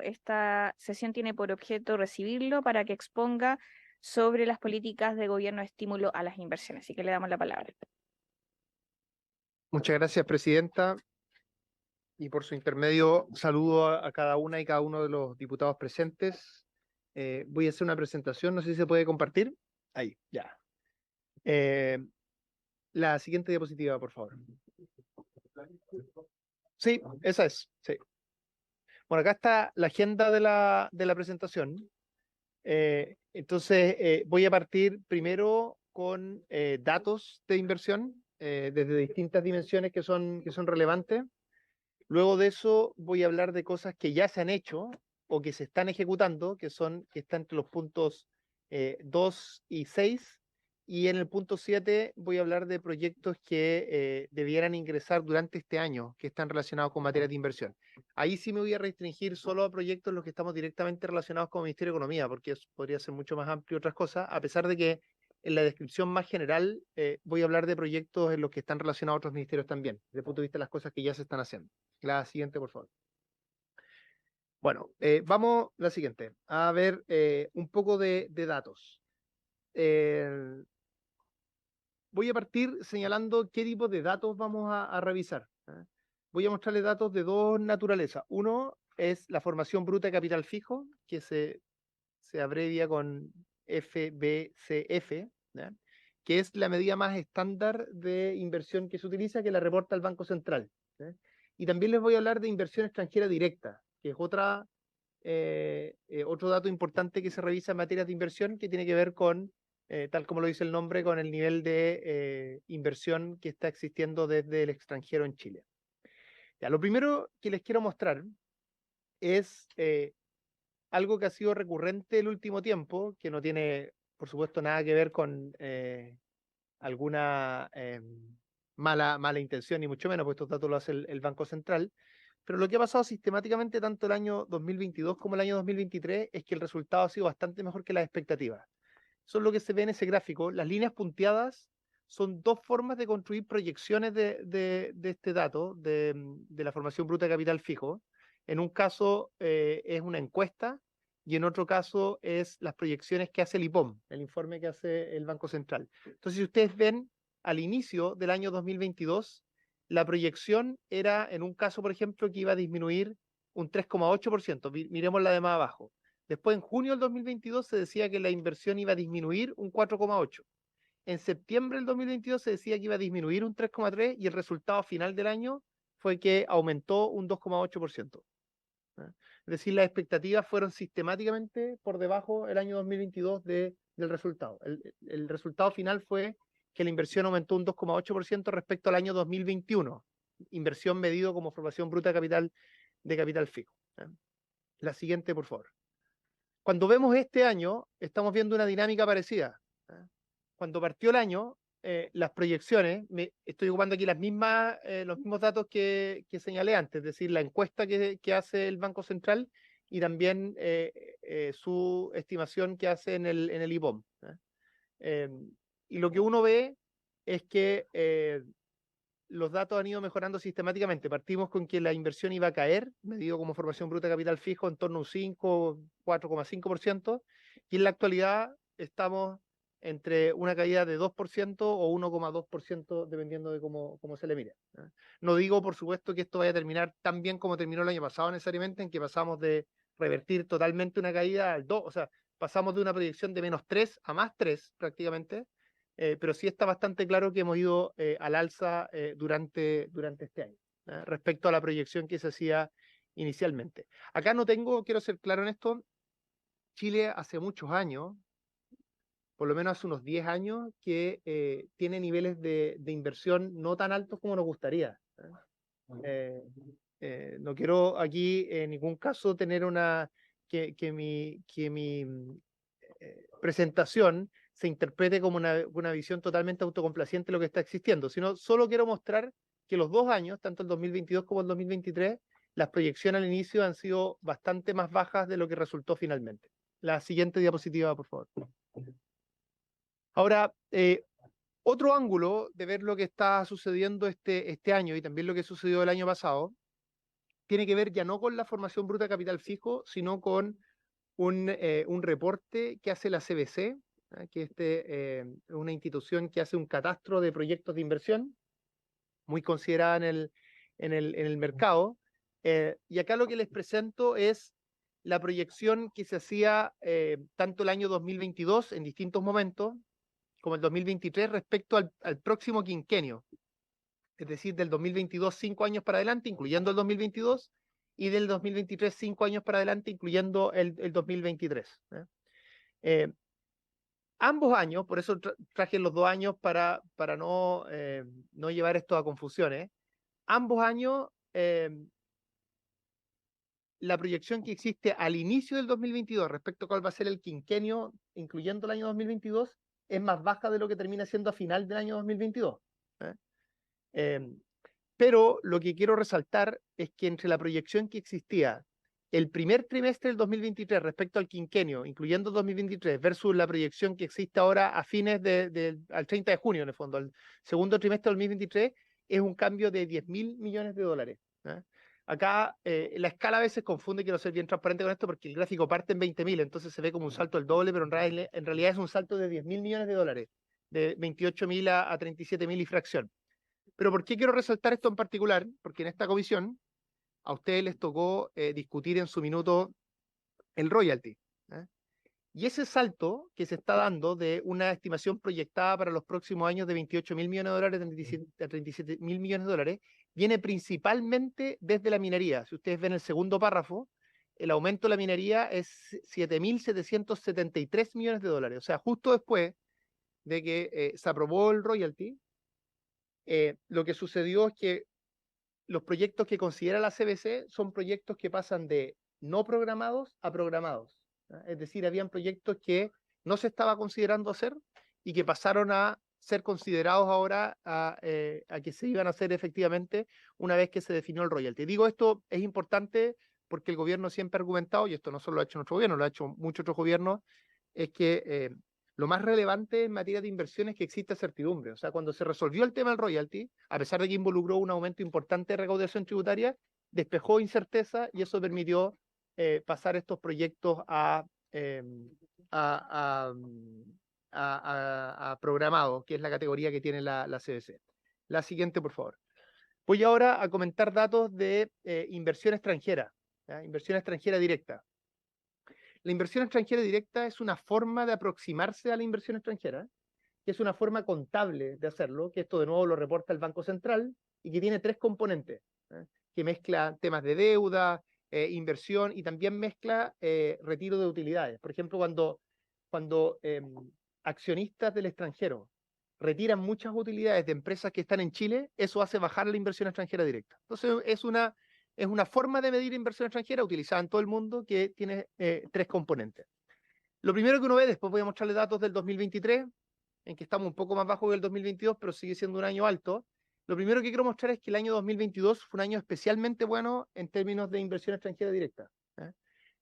Esta sesión tiene por objeto recibirlo para que exponga sobre las políticas de gobierno de estímulo a las inversiones. Así que le damos la palabra. Muchas gracias, Presidenta, y por su intermedio saludo a cada una y cada uno de los diputados presentes. Voy a hacer una presentación, no sé si se puede compartir. Ahí, ya. Eh, la siguiente diapositiva, por favor. Sí, esa es. Sí. Bueno, acá está la agenda de la presentación. Entonces, voy a partir primero con datos de inversión desde distintas dimensiones que son relevantes. Luego de eso voy a hablar de cosas que ya se han hecho o que se están ejecutando, que están entre los puntos 2 y 6. Y en el punto 7 voy a hablar de proyectos que debieran ingresar durante este año, que están relacionados con materias de inversión. Ahí sí me voy a restringir solo a proyectos en los que estamos directamente relacionados con el Ministerio de Economía, porque eso podría ser mucho más amplio otras cosas, a pesar de que en la descripción más general voy a hablar de proyectos en los que están relacionados a otros ministerios también, desde el punto de vista de las cosas que ya se están haciendo. La siguiente, por favor. Bueno, vamos la siguiente, a ver un poco de datos. Eh, Voy a partir señalando qué tipo de datos vamos a revisar. Voy a mostrarles datos de dos naturalezas. Uno es la formación bruta de capital fijo, que se abrevia con FBCF, ¿ya? Que es la medida más estándar de inversión que se utiliza, que la reporta el Banco Central. ¿Ya? Y también les voy a hablar de inversión extranjera directa, que es otro dato importante que se revisa en materias de inversión, que tiene que ver con, tal como lo dice el nombre, con el nivel de inversión que está existiendo desde el extranjero en Chile. Ya, lo primero que les quiero mostrar es algo que ha sido recurrente el último tiempo, que no tiene, por supuesto, nada que ver con alguna mala intención, ni mucho menos, pues estos datos lo hace el Banco Central. Pero lo que ha pasado sistemáticamente tanto el año 2022 como el año 2023 es que el resultado ha sido bastante mejor que las expectativas. Eso es lo que se ve en ese gráfico. Las líneas punteadas son dos formas de construir proyecciones de este dato, de la formación bruta de capital fijo. En un caso es una encuesta y en otro caso es las proyecciones que hace el IPOM, el informe que hace el Banco Central. Entonces, si ustedes ven al inicio del año 2022, la proyección era, en un caso, por ejemplo, que iba a disminuir un 3,8%. Miremos la de más abajo. Después, en junio del 2022, se decía que la inversión iba a disminuir un 4,8%. En septiembre del 2022 se decía que iba a disminuir un 3,3% y el resultado final del año fue que aumentó un 2,8%. ¿Ah? Es decir, las expectativas fueron sistemáticamente por debajo el año 2022 del resultado. El resultado final fue que la inversión aumentó un 2,8% respecto al año 2021, inversión medido como formación bruta de capital fijo. ¿Ah? La siguiente, por favor. Cuando vemos este año, estamos viendo una dinámica parecida. ¿Ah? Cuando partió el año, las proyecciones, estoy ocupando aquí los mismos datos que señalé antes, es decir, la encuesta que hace el Banco Central y también su estimación que hace en el IPOM. ¿Ah? Eh, y lo que uno ve es que los datos han ido mejorando sistemáticamente. Partimos con que la inversión iba a caer, medido como formación bruta de capital fijo, en torno a un 5, 4,5%, y en la actualidad estamos entre una caída de 2% o 1,2%, dependiendo de cómo se le mire. No digo, por supuesto, que esto vaya a terminar tan bien como terminó el año pasado necesariamente, en que pasamos de revertir totalmente una caída al 2, o sea, pasamos de una proyección de -3 a +3 prácticamente, pero sí está bastante claro que hemos ido al alza durante este año, respecto a la proyección que se hacía inicialmente. Acá no tengo, quiero ser claro en esto, Chile hace muchos años, por lo menos hace unos 10 años, que tiene niveles de inversión no tan altos como nos gustaría. Eh, no quiero aquí en ningún caso tener que mi presentación se interprete como una visión totalmente autocomplaciente de lo que está existiendo, sino solo quiero mostrar que los dos años, tanto el 2022 como el 2023, las proyecciones al inicio han sido bastante más bajas de lo que resultó finalmente. La siguiente diapositiva, por favor. Ahora, otro ángulo de ver lo que está sucediendo este año y también lo que sucedió el año pasado tiene que ver ya no con la formación bruta de capital fijo, sino con un reporte que hace la CBC, que es una institución que hace un catastro de proyectos de inversión, muy considerada en el mercado. Y acá lo que les presento es la proyección que se hacía tanto el año 2022 en distintos momentos, como el 2023 respecto al próximo quinquenio. Es decir, del 2022 5 años para adelante, incluyendo el 2022, y del 2023 5 años para adelante, incluyendo el 2023. Ambos años, por eso traje los 2 años para no llevar esto a confusiones. Ambos años, la proyección que existe al inicio del 2022 respecto a cuál va a ser el quinquenio, incluyendo el año 2022, es más baja de lo que termina siendo a final del año 2022. Pero lo que quiero resaltar es que entre la proyección que existía el primer trimestre del 2023 respecto al quinquenio, incluyendo el 2023, versus la proyección que existe ahora a fines al 30 de junio, en el fondo, al segundo trimestre del 2023, es un cambio de 10.000 millones de dólares. Acá la escala a veces confunde, quiero ser bien transparente con esto, porque el gráfico parte en 20.000, entonces se ve como un salto del doble, pero en realidad es un salto de 10.000 millones de dólares, de 28.000 a 37.000 y fracción. Pero ¿por qué quiero resaltar esto en particular? Porque en esta comisión a ustedes les tocó discutir en su minuto el royalty. Y ese salto que se está dando de una estimación proyectada para los próximos años de 28.000 millones de dólares a 37.000 millones de dólares viene principalmente desde la minería. Si ustedes ven el segundo párrafo, el aumento de la minería es 7.773 millones de dólares. O sea, justo después de que se aprobó el royalty, lo que sucedió es que los proyectos que considera la CBC son proyectos que pasan de no programados a programados. Es decir, habían proyectos que no se estaba considerando hacer y que pasaron a ser considerados ahora a que se iban a hacer efectivamente una vez que se definió el royalty. Digo, esto es importante porque el gobierno siempre ha argumentado, y esto no solo lo ha hecho nuestro gobierno, lo ha hecho muchos otros gobiernos, es que lo más relevante en materia de inversiones es que existe certidumbre. O sea, cuando se resolvió el tema del royalty, a pesar de que involucró un aumento importante de recaudación tributaria, despejó incerteza y eso permitió pasar estos proyectos a programado, que es la categoría que tiene la CBC. La siguiente, por favor. Voy ahora a comentar datos de inversión extranjera, inversión extranjera directa. La inversión extranjera directa es una forma de aproximarse a la inversión extranjera, que es una forma contable de hacerlo, que esto de nuevo lo reporta el Banco Central y que tiene 3 componentes, que mezcla temas de deuda, inversión y también mezcla retiro de utilidades. Por ejemplo, cuando accionistas del extranjero retiran muchas utilidades de empresas que están en Chile, eso hace bajar la inversión extranjera directa. Entonces, es una forma de medir inversión extranjera utilizada en todo el mundo que tiene 3 componentes. Lo primero que uno ve, después voy a mostrarle datos del 2023, en que estamos un poco más bajo que el 2022, pero sigue siendo un año alto. Lo primero que quiero mostrar es que el año 2022 fue un año especialmente bueno en términos de inversión extranjera directa.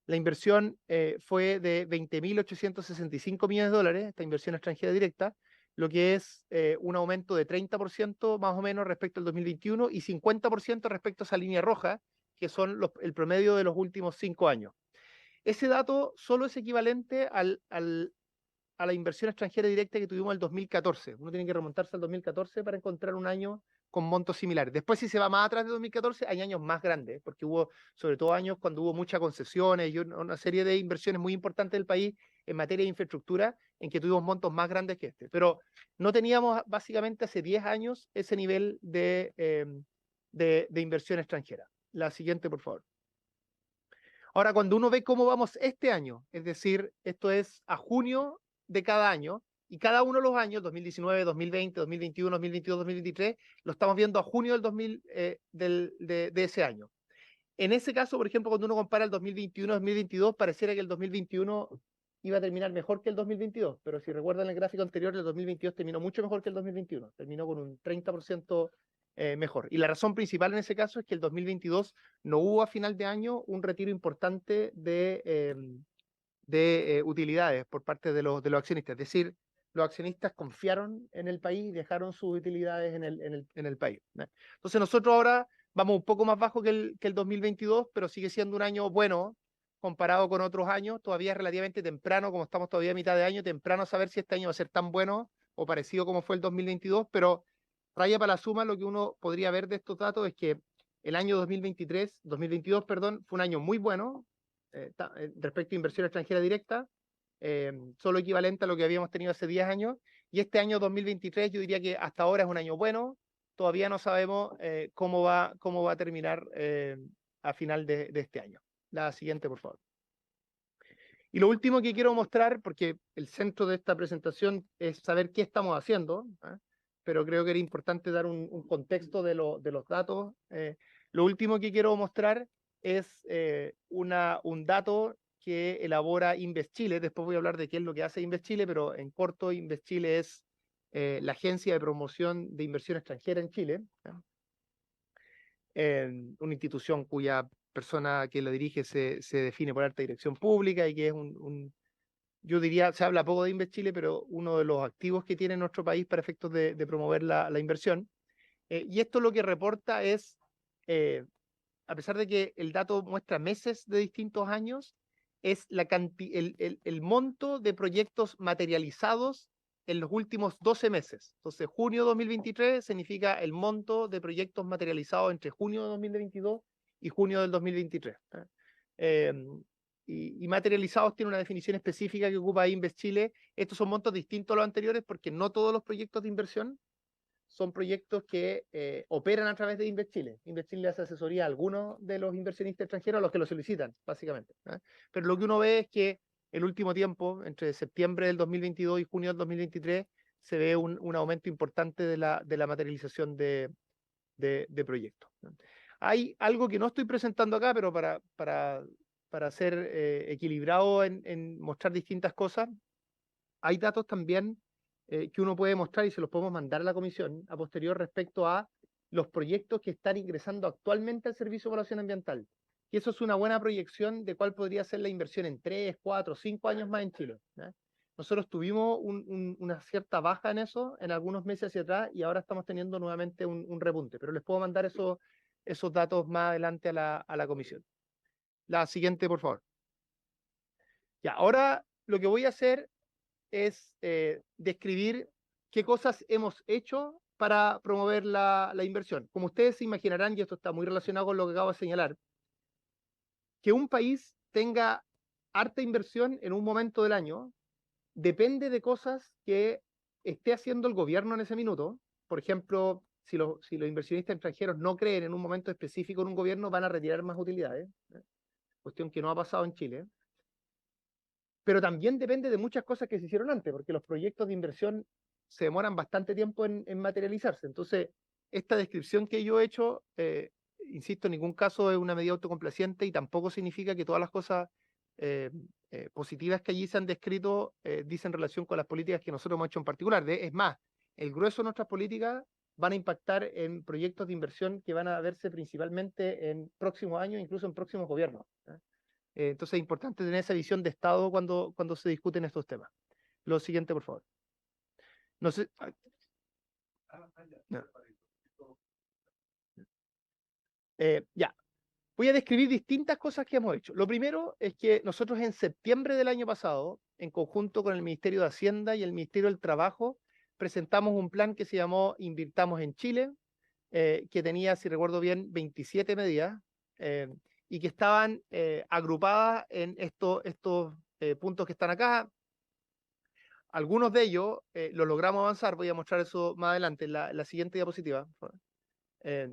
La inversión fue de 20.865 millones de dólares, esta inversión extranjera directa, lo que es un aumento de 30% más o menos respecto al 2021 y 50% respecto a esa línea roja, que son el promedio de los últimos 5 años. Ese dato solo es equivalente a la inversión extranjera directa que tuvimos en el 2014. Uno tiene que remontarse al 2014 para encontrar un año con montos similares. Después, si se va más atrás de 2014, hay años más grandes, porque hubo, sobre todo, años cuando hubo muchas concesiones y una serie de inversiones muy importantes del país en materia de infraestructura, en que tuvimos montos más grandes que este. Pero no teníamos, básicamente, hace 10 años ese nivel de inversión extranjera. La siguiente, por favor. Ahora, cuando uno ve cómo vamos este año, es decir, esto es a junio de cada año, y cada uno de los años, 2019, 2020, 2021, 2022, 2023, lo estamos viendo a junio de ese año. En ese caso, por ejemplo, cuando uno compara el 2021-2022, pareciera que el 2021 iba a terminar mejor que el 2022, pero si recuerdan el gráfico anterior, el 2022 terminó mucho mejor que el 2021, terminó con un 30% mejor. Y la razón principal en ese caso es que el 2022 no hubo a final de año un retiro importante de utilidades por parte de los accionistas. Es decir, los accionistas confiaron en el país y dejaron sus utilidades en el país. Entonces nosotros ahora Vamos un poco más bajo que el 2022, pero sigue siendo un año bueno comparado con otros años. Todavía es relativamente temprano, como estamos todavía a mitad de año, temprano saber si este año va a ser tan bueno o parecido como fue el 2022, pero raya para la suma, lo que uno podría ver de estos datos es que el año 2022, perdón, fue un año muy bueno respecto a inversión extranjera directa, solo equivalente a lo que habíamos tenido hace 10 años, y este año 2023 yo diría que hasta ahora es un año bueno. Todavía no sabemos cómo va a terminar a final de este año. La siguiente, por favor. Y lo último que quiero mostrar, porque el centro de esta presentación es saber qué estamos haciendo, pero creo que era importante dar un contexto de los datos. Lo último que quiero mostrar es un dato que elabora InvestChile. Después voy a hablar de qué es lo que hace InvestChile, pero en corto, InvestChile es la agencia de promoción de inversión extranjera en Chile, una institución cuya persona que lo dirige se define por alta dirección pública y que es yo diría, se habla poco de InvestChile, pero uno de los activos que tiene nuestro país para efectos de promover la inversión. Y esto lo que reporta es, a pesar de que el dato muestra meses de distintos años, es el monto de proyectos materializados en los últimos 12 meses. Entonces, junio 2023 significa el monto de proyectos materializados entre junio de 2022 y junio del 2023. Y materializados tiene una definición específica que ocupa InvestChile. Estos son montos distintos a los anteriores porque no todos los proyectos de inversión son proyectos que operan a través de InvestChile. InvestChile hace asesoría a algunos de los inversionistas extranjeros, a los que lo solicitan, básicamente. Pero lo que uno ve es que el último tiempo, entre septiembre del 2022 y junio del 2023, se ve un aumento importante de la materialización de proyectos. Hay algo que no estoy presentando acá, pero para ser equilibrado en mostrar distintas cosas, hay datos también que uno puede mostrar y se los podemos mandar a la comisión a posterior respecto a los proyectos que están ingresando actualmente al Servicio de Evaluación Ambiental. Y eso es una buena proyección de cuál podría ser la inversión en 3, 4, 5 años más en Chile. Nosotros tuvimos una cierta baja en eso en algunos meses hacia atrás y ahora estamos teniendo nuevamente un repunte, pero les puedo mandar esos datos más adelante a la comisión. La siguiente, por favor. Ya, ahora lo que voy a hacer es describir qué cosas hemos hecho para promover la inversión. Como ustedes se imaginarán, y esto está muy relacionado con lo que acabo de señalar, que un país tenga harta inversión en un momento del año depende de cosas que esté haciendo el gobierno en ese minuto. Por ejemplo, si los inversionistas extranjeros no creen en un momento específico en un gobierno, van a retirar más utilidades, cuestión que no ha pasado en Chile. Pero también depende de muchas cosas que se hicieron antes, porque los proyectos de inversión se demoran bastante tiempo en materializarse. Entonces, esta descripción que yo he hecho, insisto, en ningún caso es una medida autocomplaciente y tampoco significa que todas las cosas positivas que allí se han descrito dicen relación con las políticas que nosotros hemos hecho en particular. Es más, el grueso de nuestras políticas van a impactar en proyectos de inversión que van a verse principalmente en próximos años, incluso en próximos gobiernos. Entonces es importante tener esa visión de Estado cuando se discuten estos temas. Lo siguiente, por favor. No sé. No. Ya. Voy a describir distintas cosas que hemos hecho. Lo primero es que nosotros en septiembre del año pasado, en conjunto con el Ministerio de Hacienda y el Ministerio del Trabajo, presentamos un plan que se llamó Invirtamos en Chile, que tenía, si recuerdo bien, 27 medidas y que estaban agrupadas en estos puntos que están acá. Algunos de ellos los logramos avanzar, voy a mostrar eso más adelante en la siguiente diapositiva. Eh,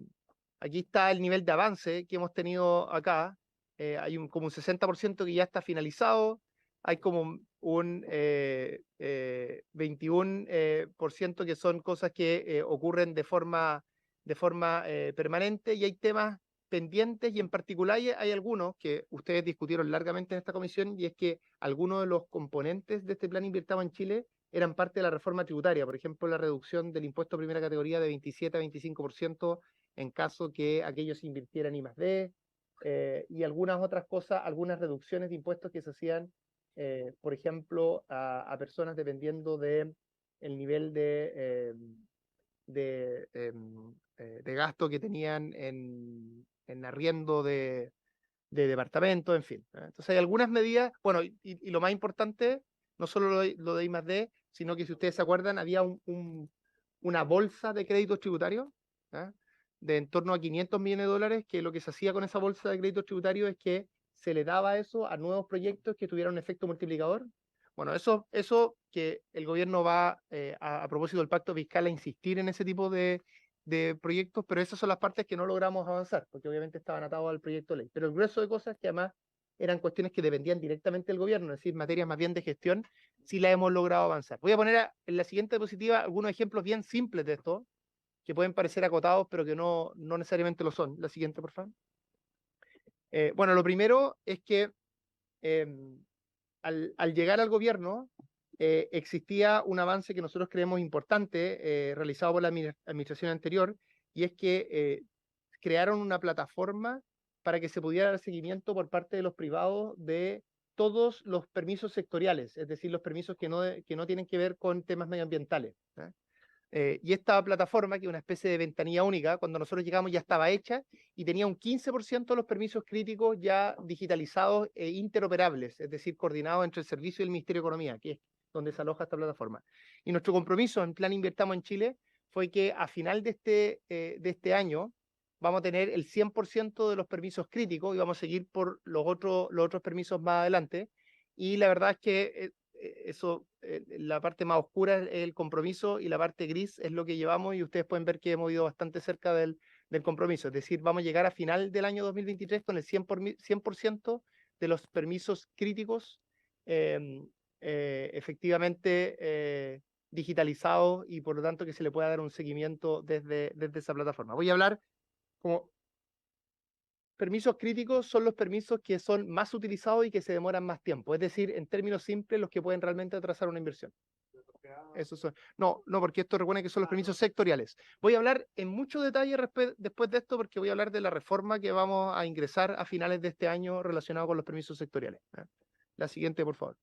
Aquí está el nivel de avance que hemos tenido acá. Hay como un 60% que ya está finalizado. Hay como un 21% que son cosas que ocurren de forma permanente y hay temas pendientes y en particular hay algunos que ustedes discutieron largamente en esta comisión y es que algunos de los componentes de este plan Invirtamos en Chile eran parte de la reforma tributaria, por ejemplo, la reducción del impuesto de primera categoría de 27 a 25% en caso que aquellos invirtieran I+D, y algunas otras cosas, algunas reducciones de impuestos que se hacían, por ejemplo, a personas dependiendo de el nivel de de gasto que tenían en arriendo de departamentos, en fin. Entonces hay algunas medidas, bueno, y lo más importante, no solo lo de I+D, sino que si ustedes se acuerdan, había una bolsa de créditos tributarios de en torno a 500 millones de dólares, que lo que se hacía con esa bolsa de créditos tributarios es que se le daba eso a nuevos proyectos que tuvieran un efecto multiplicador. Bueno, eso que el gobierno va, a propósito del pacto fiscal, a insistir en ese tipo de proyectos, pero esas son las partes que no logramos avanzar, porque obviamente estaban atados al proyecto de ley. Pero el grueso de cosas que además eran cuestiones que dependían directamente del gobierno, es decir, materias más bien de gestión, sí las hemos logrado avanzar. Voy a poner en la siguiente diapositiva algunos ejemplos bien simples de esto, que pueden parecer acotados, pero que no necesariamente lo son. La siguiente, por favor. Bueno, lo primero es que al llegar al gobierno, existía un avance que nosotros creemos importante, realizado por la administración anterior, y es que crearon una plataforma para que se pudiera dar seguimiento por parte de los privados de todos los permisos sectoriales, es decir, los permisos que no tienen que ver con temas medioambientales. Y esta plataforma, que es una especie de ventanilla única, cuando nosotros llegamos ya estaba hecha y tenía un 15% de los permisos críticos ya digitalizados e interoperables, es decir, coordinados entre el servicio y el Ministerio de Economía, que es donde se aloja esta plataforma. Y nuestro compromiso en Plan Invirtamos en Chile fue que a final de este año vamos a tener el 100% de los permisos críticos y vamos a seguir por los otros permisos más adelante. Y la verdad es que eso, la parte más oscura es el compromiso y la parte gris es lo que llevamos, y ustedes pueden ver que hemos ido bastante cerca del compromiso. Es decir, vamos a llegar a final del año 2023 con el 100% de los permisos críticos efectivamente digitalizados, y por lo tanto que se le pueda dar un seguimiento desde esa plataforma. Voy a hablar como permisos críticos son los permisos que son más utilizados y que se demoran más tiempo. Es decir, en términos simples, los que pueden realmente atrasar una inversión. Esos son. No, porque esto recuerda que son los permisos sectoriales. Voy a hablar en mucho detalle después de esto, porque voy a hablar de la reforma que vamos a ingresar a finales de este año relacionado con los permisos sectoriales. La siguiente, por favor.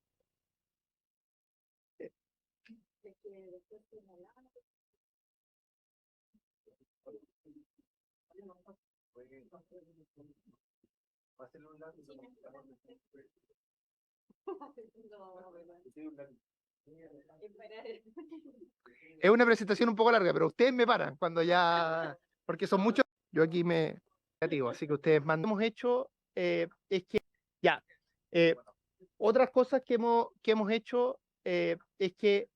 Es una presentación un poco larga, pero ustedes me paran cuando ya, porque son muchos. Yo aquí me negativo, así que ustedes mandan. Hemos hecho es que ya otras cosas que hemos hecho es que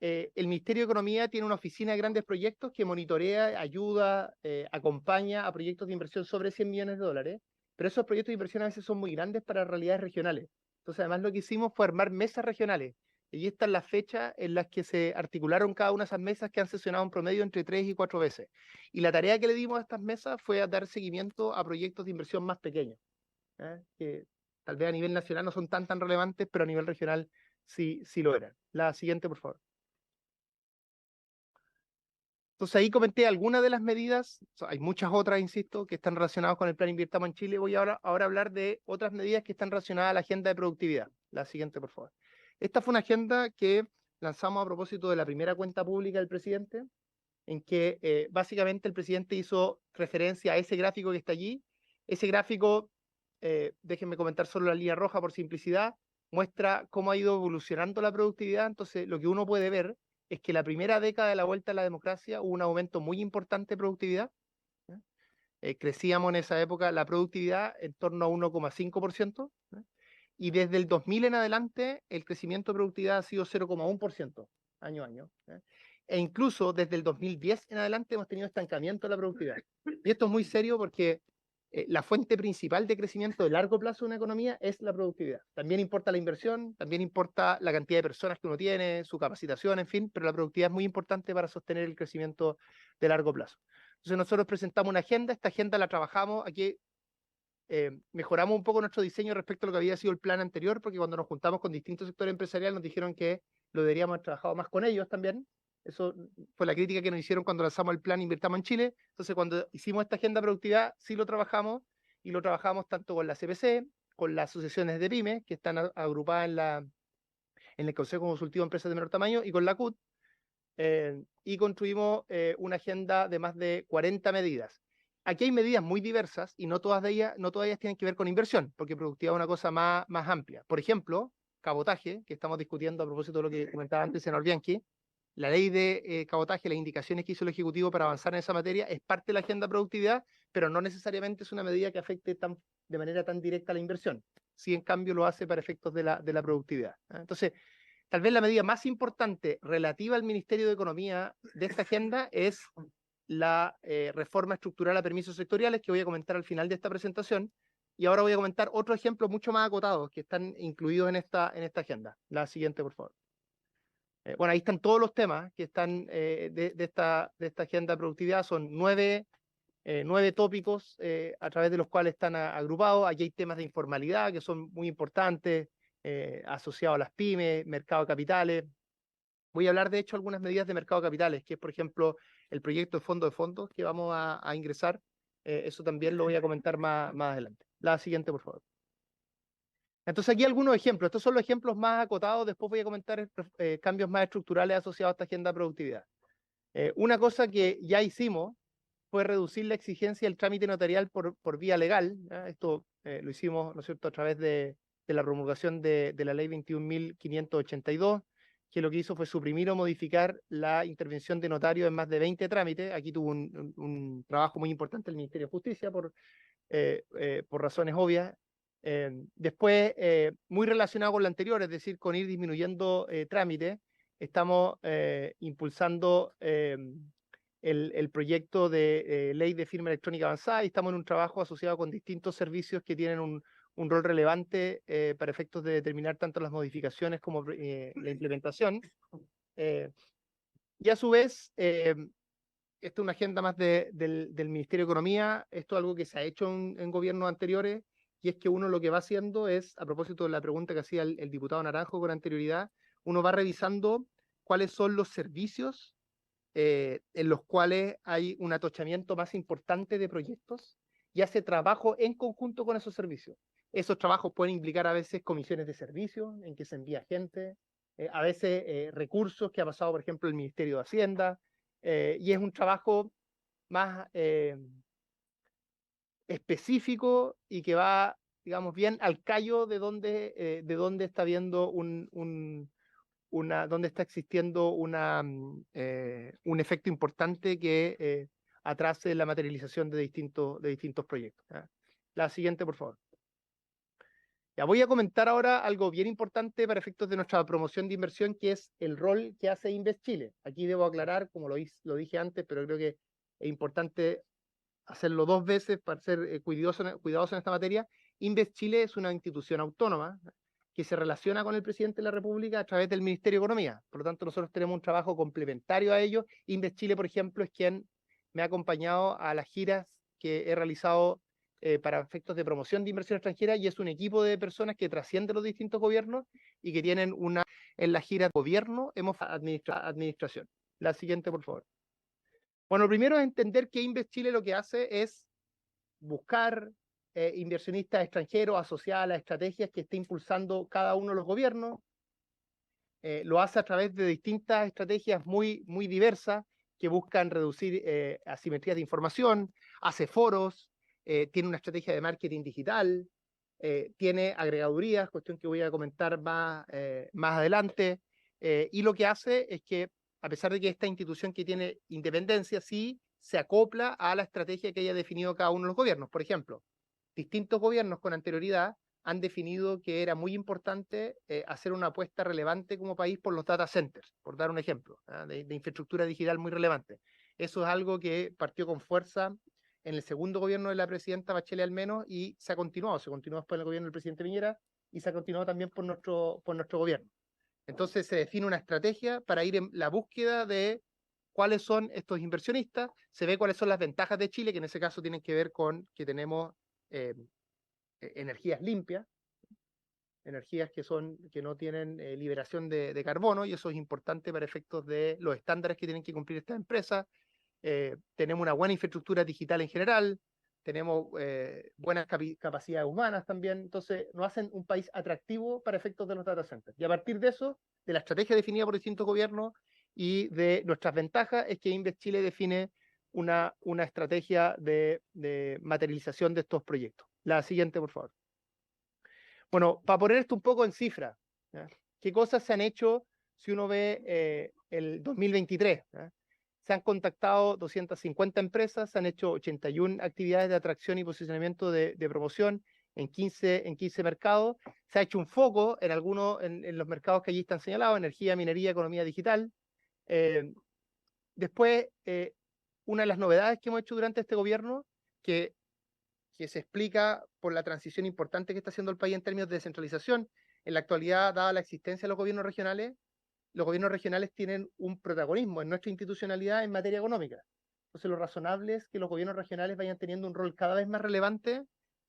el Ministerio de Economía tiene una oficina de grandes proyectos que monitorea, ayuda, acompaña a proyectos de inversión sobre 100 millones de dólares, pero esos proyectos de inversión a veces son muy grandes para realidades regionales. Entonces, además, lo que hicimos fue armar mesas regionales, y esta es la fecha en las que se articularon cada una de esas mesas, que han sesionado en promedio entre 3 y 4 veces. Y la tarea que le dimos a estas mesas fue a dar seguimiento a proyectos de inversión más pequeños, que tal vez a nivel nacional no son tan relevantes, pero a nivel regional sí lo eran. La siguiente, por favor. Entonces ahí comenté algunas de las medidas, hay muchas otras, insisto, que están relacionadas con el Plan Invirtamos en Chile. Voy ahora a hablar de otras medidas que están relacionadas a la agenda de productividad. La siguiente, por favor. Esta fue una agenda que lanzamos a propósito de la primera cuenta pública del presidente, en que básicamente el presidente hizo referencia a ese gráfico que está allí. Ese gráfico, déjenme comentar solo la línea roja por simplicidad, muestra cómo ha ido evolucionando la productividad. Entonces, lo que uno puede ver es que la primera década de la vuelta a la democracia hubo un aumento muy importante de productividad. Crecíamos en esa época la productividad en torno a 1,5%, y desde el 2000 en adelante el crecimiento de productividad ha sido 0,1% año a año. E incluso desde el 2010 en adelante hemos tenido estancamiento de la productividad. Y esto es muy serio porque la fuente principal de crecimiento de largo plazo de una economía es la productividad. También importa la inversión, también importa la cantidad de personas que uno tiene, su capacitación, en fin, pero la productividad es muy importante para sostener el crecimiento de largo plazo. Entonces nosotros presentamos una agenda, esta agenda la trabajamos aquí. Mejoramos un poco nuestro diseño respecto a lo que había sido el plan anterior, porque cuando nos juntamos con distintos sectores empresariales nos dijeron que lo deberíamos haber trabajado más con ellos también. Eso fue la crítica que nos hicieron cuando lanzamos el plan Invirtamos en Chile. Entonces, cuando hicimos esta agenda de productividad, sí lo trabajamos, y lo trabajamos tanto con la CPC, con las asociaciones de pymes, que están agrupadas en el Consejo Consultivo de Empresas de Menor Tamaño, y con la CUT, y construimos una agenda de más de 40 medidas. Aquí hay medidas muy diversas y no todas ellas tienen que ver con inversión, porque productividad es una cosa más amplia. Por ejemplo, cabotaje, que estamos discutiendo a propósito de lo que comentaba antes senador Bianchi, la ley de cabotaje, las indicaciones que hizo el Ejecutivo para avanzar en esa materia, es parte de la agenda de productividad, pero no necesariamente es una medida que afecte de manera tan directa a la inversión. Sí, en cambio, lo hace para efectos de la productividad. Entonces, tal vez la medida más importante relativa al Ministerio de Economía de esta agenda es la reforma estructural a permisos sectoriales, que voy a comentar al final de esta presentación. Y ahora voy a comentar otros ejemplos mucho más acotados que están incluidos en esta agenda. La siguiente, por favor. Bueno, ahí están todos los temas que están de esta agenda de productividad. Son 9 tópicos a través de los cuales están agrupados. Aquí hay temas de informalidad que son muy importantes, asociados a las pymes, mercado de capitales. Voy a hablar, de hecho, algunas medidas de mercado de capitales, que es, por ejemplo, el proyecto de fondo de fondos que vamos a ingresar. Eso también lo voy a comentar más adelante. La siguiente, por favor. Entonces, aquí algunos ejemplos. Estos son los ejemplos más acotados. Después voy a comentar cambios más estructurales asociados a esta agenda de productividad. Una cosa que ya hicimos fue reducir la exigencia del trámite notarial por vía legal. Esto lo hicimos, ¿no es cierto?, a través de la promulgación de la ley 21.582, que lo que hizo fue suprimir o modificar la intervención de notario en más de 20 trámites. Aquí tuvo un trabajo muy importante el Ministerio de Justicia por razones obvias. Después, muy relacionado con lo anterior, es decir, con ir disminuyendo trámites, estamos impulsando el proyecto de ley de firma electrónica avanzada, y estamos en un trabajo asociado con distintos servicios que tienen un rol relevante para efectos de determinar tanto las modificaciones como la implementación. Y a su vez, esta es una agenda más del Ministerio de Economía. Esto es algo que se ha hecho en gobiernos anteriores, y es que uno lo que va haciendo es, a propósito de la pregunta que hacía el diputado Naranjo con anterioridad, uno va revisando cuáles son los servicios en los cuales hay un atochamiento más importante de proyectos, y hace trabajo en conjunto con esos servicios. Esos trabajos pueden implicar a veces comisiones de servicio en que se envía gente, a veces recursos que ha pasado, por ejemplo, el Ministerio de Hacienda, y es un trabajo más específico y que va, digamos, bien al callo de donde está viendo donde está existiendo un efecto importante que atrase la materialización de distintos proyectos. ¿Ya? La siguiente, por favor. Ya voy a comentar ahora algo bien importante para efectos de nuestra promoción de inversión, que es el rol que hace Invest Chile. Aquí debo aclarar, como lo dije antes, pero creo que es importante hacerlo dos veces para ser cuidadoso en esta materia. Invest Chile es una institución autónoma que se relaciona con el presidente de la República a través del Ministerio de Economía. Por lo tanto, nosotros tenemos un trabajo complementario a ello. Invest Chile, por ejemplo, es quien me ha acompañado a las giras que he realizado para efectos de promoción de inversión extranjera, y es un equipo de personas que trasciende los distintos gobiernos y que tienen en la gira de gobierno hemos administración. La siguiente, por favor. Bueno, primero es entender que Invest Chile lo que hace es buscar inversionistas extranjeros asociados a las estrategias que esté impulsando cada uno de los gobiernos. Lo hace a través de distintas estrategias muy diversas que buscan reducir asimetrías de información, hace foros, tiene una estrategia de marketing digital, tiene agregadurías, cuestión que voy a comentar más adelante, y lo que hace es que, a pesar de que esta institución que tiene independencia, sí se acopla a la estrategia que haya definido cada uno de los gobiernos. Por ejemplo, distintos gobiernos con anterioridad han definido que era muy importante hacer una apuesta relevante como país por los data centers, por dar un ejemplo, de infraestructura digital muy relevante. Eso es algo que partió con fuerza en el segundo gobierno de la presidenta Bachelet al menos, y se continuó después en el gobierno del presidente Piñera, y se ha continuado también por nuestro gobierno. Entonces se define una estrategia para ir en la búsqueda de cuáles son estos inversionistas, se ve cuáles son las ventajas de Chile, que en ese caso tienen que ver con que tenemos energías limpias, energías que no tienen liberación de carbono, y eso es importante para efectos de los estándares que tienen que cumplir estas empresas. Tenemos una buena infraestructura digital en general, tenemos buenas capacidades humanas también, entonces nos hacen un país atractivo para efectos de los data centers. Y a partir de eso, de la estrategia definida por distintos gobiernos y de nuestras ventajas es que Invest Chile define una estrategia de materialización de estos proyectos. La siguiente, por favor. Bueno, para poner esto un poco en cifras, ¿ya? ¿Qué cosas se han hecho si uno ve el 2023? ¿Ya? Se han contactado 250 empresas, se han hecho 81 actividades de atracción y posicionamiento de promoción en 15 mercados. Se ha hecho un foco en algunos, en los mercados que allí están señalados: energía, minería, economía digital. Después, una de las novedades que hemos hecho durante este gobierno, que se explica por la transición importante que está haciendo el país en términos de descentralización. En la actualidad, dada la existencia de los gobiernos regionales tienen un protagonismo en nuestra institucionalidad en materia económica. Entonces, lo razonable es que los gobiernos regionales vayan teniendo un rol cada vez más relevante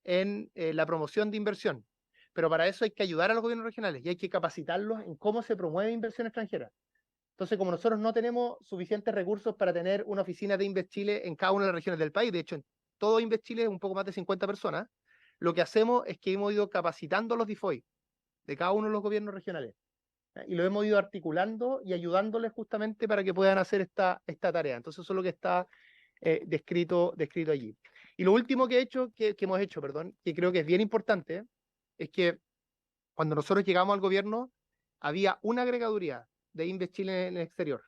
en la promoción de inversión. Pero para eso hay que ayudar a los gobiernos regionales y hay que capacitarlos en cómo se promueve inversión extranjera. Entonces, como nosotros no tenemos suficientes recursos para tener una oficina de Invest Chile en cada una de las regiones del país, de hecho, en todo Invest Chile es un poco más de 50 personas, lo que hacemos es que hemos ido capacitando a los DIFOI de cada uno de los gobiernos regionales, ¿ya? Y lo hemos ido articulando y ayudándoles justamente para que puedan hacer esta tarea. Entonces, eso es lo que está descrito allí. Y lo último que hemos hecho, perdón, que creo que es bien importante, es que cuando nosotros llegamos al gobierno, había una agregaduría de Invest Chile en el exterior,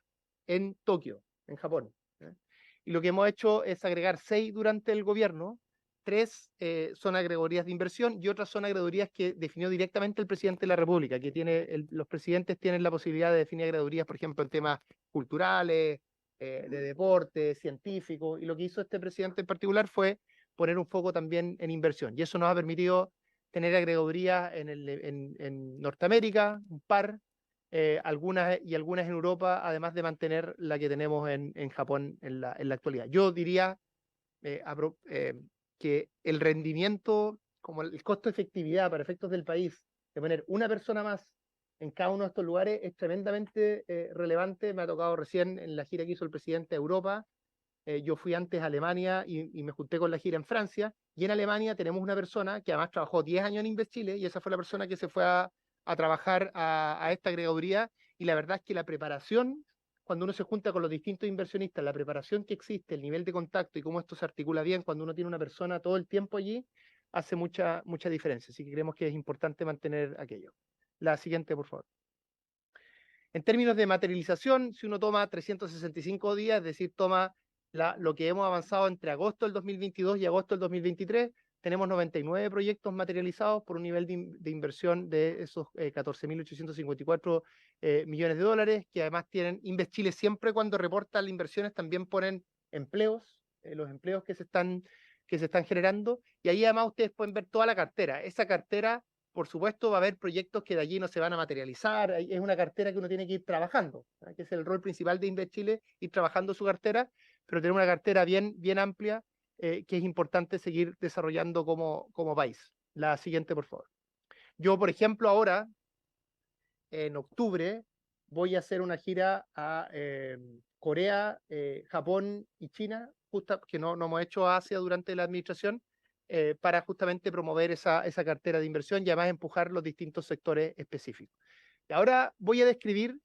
en Tokio, en Japón. ¿Eh? Y lo que hemos hecho es agregar 6 durante el gobierno, 3 son agregadurías de inversión y otras son agregadurías que definió directamente el presidente de la República, que los presidentes tienen la posibilidad de definir agregadurías, por ejemplo, en temas culturales, de deporte, científicos, y lo que hizo este presidente en particular fue poner un foco también en inversión, y eso nos ha permitido tener agregadurías en Norteamérica, un par, algunas en Europa, además de mantener la que tenemos en Japón en la actualidad. Yo diría que el rendimiento, como el costo-efectividad para efectos del país, de poner una persona más en cada uno de estos lugares es tremendamente relevante. Me ha tocado recién en la gira que hizo el presidente de Europa. Yo fui antes a Alemania y me junté con la gira en Francia, y en Alemania tenemos una persona que además trabajó 10 años en Invest Chile, y esa fue la persona que se fue a trabajar a esta agregaduría, y la verdad es que la preparación, cuando uno se junta con los distintos inversionistas, la preparación que existe, el nivel de contacto y cómo esto se articula bien cuando uno tiene una persona todo el tiempo allí, hace mucha diferencia, así que creemos que es importante mantener aquello. La siguiente, por favor. En términos de materialización, si uno toma 365 días, es decir, toma lo que hemos avanzado entre agosto del 2022 y agosto del 2023, tenemos 99 proyectos materializados por un nivel de inversión de esos 14.854 millones de dólares, que además tienen Invest Chile siempre cuando reporta las inversiones también ponen empleos, los empleos que se están generando, y ahí además ustedes pueden ver toda la cartera. Esa cartera, por supuesto, va a haber proyectos que de allí no se van a materializar. Es una cartera que uno tiene que ir trabajando, ¿no? Que es el rol principal de Invest Chile, ir trabajando su cartera, pero tener una cartera bien amplia, que es importante seguir desarrollando como país. La siguiente, por favor. Yo, por ejemplo, ahora, en octubre, voy a hacer una gira a Corea, Japón y China, justo que no hemos hecho a Asia durante la administración, para justamente promover esa cartera de inversión y además empujar los distintos sectores específicos. Y ahora voy a describir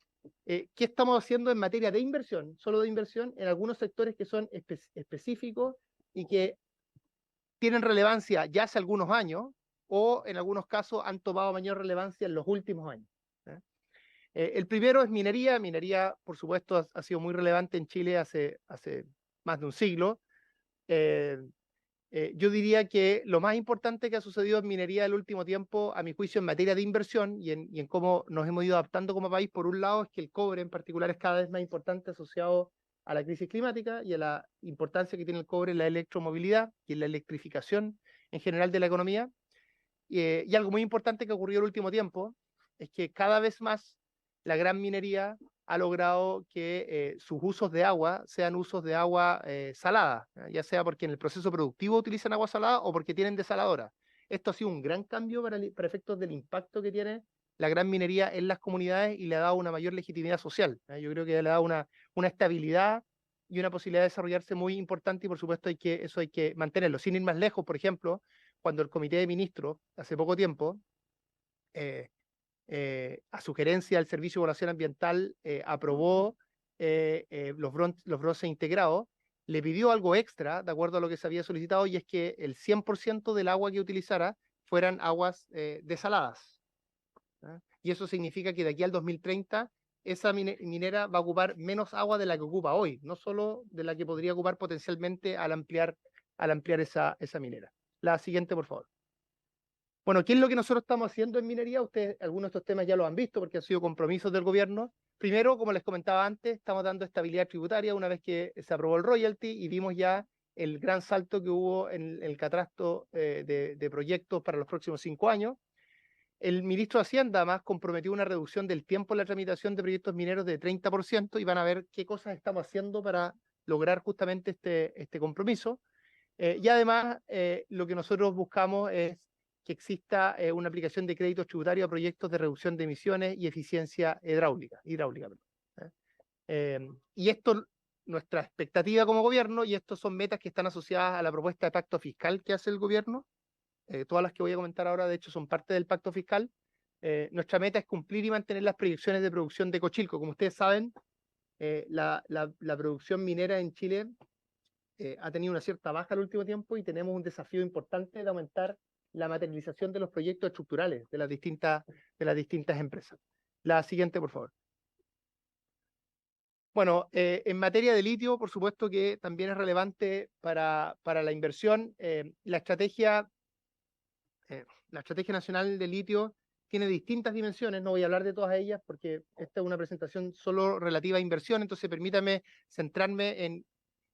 qué estamos haciendo en materia de inversión, solo de inversión, en algunos sectores que son específicos y que tienen relevancia ya hace algunos años o en algunos casos han tomado mayor relevancia en los últimos años. ¿Eh? El primero es minería. Minería, por supuesto, ha sido muy relevante en Chile hace más de un siglo. Yo diría que lo más importante que ha sucedido en minería el último tiempo, a mi juicio, en materia de inversión y en cómo nos hemos ido adaptando como país, por un lado, es que el cobre en particular es cada vez más importante asociado a la crisis climática y a la importancia que tiene el cobre en la electromovilidad y en la electrificación en general de la economía. Y algo muy importante que ocurrió el último tiempo es que cada vez más la gran minería ha logrado que sus usos de agua sean usos de agua salada, ya sea porque en el proceso productivo utilizan agua salada o porque tienen desaladora. Esto ha sido un gran cambio para efectos del impacto que tiene la gran minería en las comunidades y le ha dado una mayor legitimidad social. Yo creo que le ha dado una estabilidad y una posibilidad de desarrollarse muy importante, y por supuesto eso hay que mantenerlo. Sin ir más lejos, por ejemplo, cuando el Comité de Ministros, hace poco tiempo, a sugerencia del Servicio de Evaluación Ambiental, aprobó los bronces integrados, le pidió algo extra, de acuerdo a lo que se había solicitado, y es que el 100% del agua que utilizara fueran aguas desaladas. ¿Ah? Y eso significa que de aquí al 2030 esa minera va a ocupar menos agua de la que ocupa hoy, no solo de la que podría ocupar potencialmente al ampliar esa minera. La siguiente, por favor. Bueno, ¿qué es lo que nosotros estamos haciendo en minería? Ustedes, algunos de estos temas ya lo han visto porque han sido compromisos del gobierno. Primero, como les comentaba antes, estamos dando estabilidad tributaria una vez que se aprobó el royalty y vimos ya el gran salto que hubo en el catastro de proyectos para los próximos 5 años. El ministro de Hacienda además comprometió una reducción del tiempo en la tramitación de proyectos mineros de 30% y van a ver qué cosas estamos haciendo para lograr justamente este compromiso. Y además, lo que nosotros buscamos es que exista una aplicación de créditos tributarios a proyectos de reducción de emisiones y eficiencia hidráulica. Perdón. Y esto, nuestra expectativa como gobierno, y estos son metas que están asociadas a la propuesta de pacto fiscal que hace el gobierno, todas las que voy a comentar ahora, de hecho, son parte del pacto fiscal. Nuestra meta es cumplir y mantener las proyecciones de producción de Cochilco. Como ustedes saben, la producción minera en Chile ha tenido una cierta baja el último tiempo y tenemos un desafío importante de aumentar la materialización de los proyectos estructurales de las distintas empresas. La siguiente, por favor. Bueno, en materia de litio, por supuesto que también es relevante para la inversión. La Estrategia Nacional de Litio tiene distintas dimensiones, no voy a hablar de todas ellas porque esta es una presentación solo relativa a inversión, entonces permítame centrarme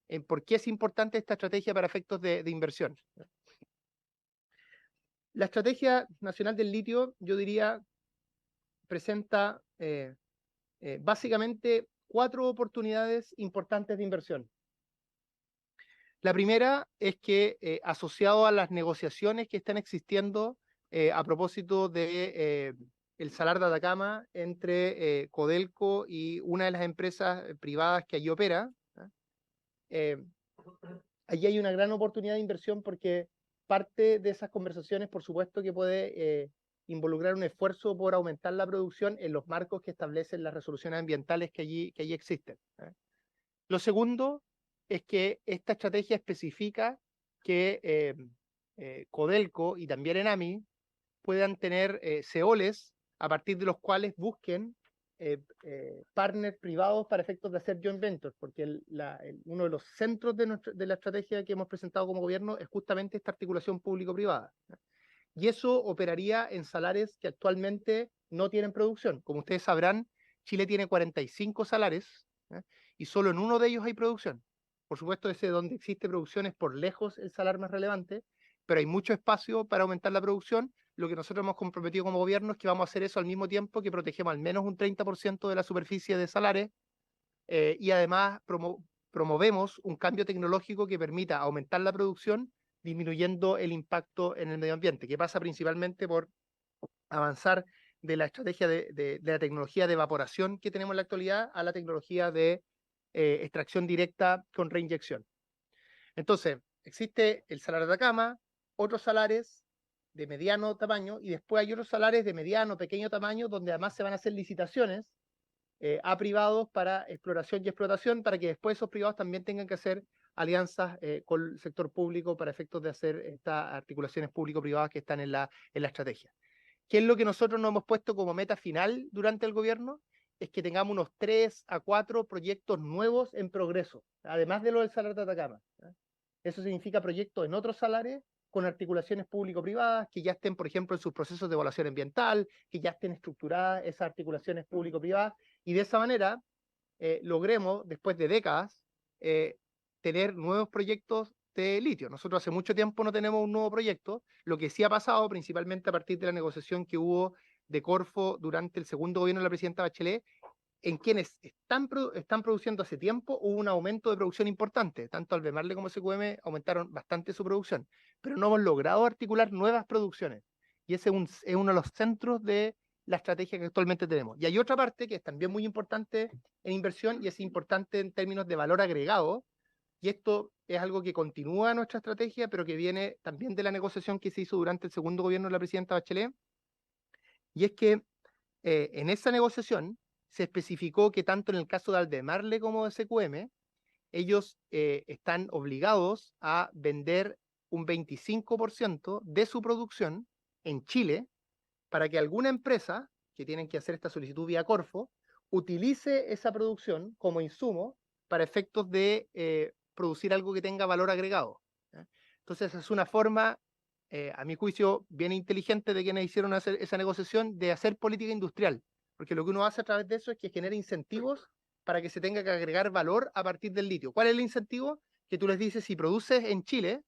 en por qué es importante esta estrategia para efectos de inversión. La Estrategia Nacional del Litio, yo diría, presenta básicamente 4 oportunidades importantes de inversión. La primera es que, asociado a las negociaciones que están existiendo a propósito de el Salar de Atacama entre Codelco y una de las empresas privadas que allí opera, allí hay una gran oportunidad de inversión porque parte de esas conversaciones, por supuesto, que puede involucrar un esfuerzo por aumentar la producción en los marcos que establecen las resoluciones ambientales que allí existen. Lo segundo es que esta estrategia especifica que Codelco y también Enami puedan tener CEOLES a partir de los cuales busquen partners privados para efectos de hacer joint ventures, porque uno de los centros de la estrategia que hemos presentado como gobierno es justamente esta articulación público-privada. Y eso operaría en salares que actualmente no tienen producción. Como ustedes sabrán, Chile tiene 45 salares y solo en uno de ellos hay producción. Por supuesto, ese donde existe producción es por lejos el salario más relevante, pero hay mucho espacio para aumentar la producción. Lo que nosotros hemos comprometido como gobierno es que vamos a hacer eso al mismo tiempo que protegemos al menos un 30% de la superficie de salares y además promovemos un cambio tecnológico que permita aumentar la producción disminuyendo el impacto en el medio ambiente, que pasa principalmente por avanzar de la estrategia de la tecnología de evaporación que tenemos en la actualidad a la tecnología de extracción directa con reinyección. Entonces, existe el Salar de Atacama, otros salares de mediano tamaño y después hay otros salares de mediano, pequeño tamaño donde además se van a hacer licitaciones a privados para exploración y explotación para que después esos privados también tengan que hacer alianzas con el sector público para efectos de hacer estas articulaciones público-privadas que están en la estrategia. ¿Qué es lo que nosotros nos hemos puesto como meta final durante el gobierno? Es que tengamos unos 3 a 4 proyectos nuevos en progreso, además de lo del Salar de Atacama. Eso significa proyectos en otros salares con articulaciones público-privadas que ya estén, por ejemplo, en sus procesos de evaluación ambiental, que ya estén estructuradas esas articulaciones público-privadas, y de esa manera logremos, después de décadas, tener nuevos proyectos de litio. Nosotros hace mucho tiempo no tenemos un nuevo proyecto, lo que sí ha pasado principalmente a partir de la negociación que hubo de Corfo durante el segundo gobierno de la presidenta Bachelet, en quienes están produciendo hace tiempo, hubo un aumento de producción importante, tanto Albemarle como SQM aumentaron bastante su producción, pero no hemos logrado articular nuevas producciones, y ese es uno de los centros de la estrategia que actualmente tenemos. Y hay otra parte que es también muy importante en inversión y es importante en términos de valor agregado, y esto es algo que continúa nuestra estrategia, pero que viene también de la negociación que se hizo durante el segundo gobierno de la presidenta Bachelet, y es que en esa negociación se especificó que tanto en el caso de Albemarle como de SQM, ellos están obligados a vender un 25% de su producción en Chile para que alguna empresa, que tienen que hacer esta solicitud vía Corfo, utilice esa producción como insumo para efectos de producir algo que tenga valor agregado. ¿Ya? Entonces es una forma, a mi juicio, bien inteligente de quienes hicieron esa negociación de hacer política industrial, porque lo que uno hace a través de eso es que genera incentivos para que se tenga que agregar valor a partir del litio. ¿Cuál es el incentivo? Que tú les dices, si produces en Chile,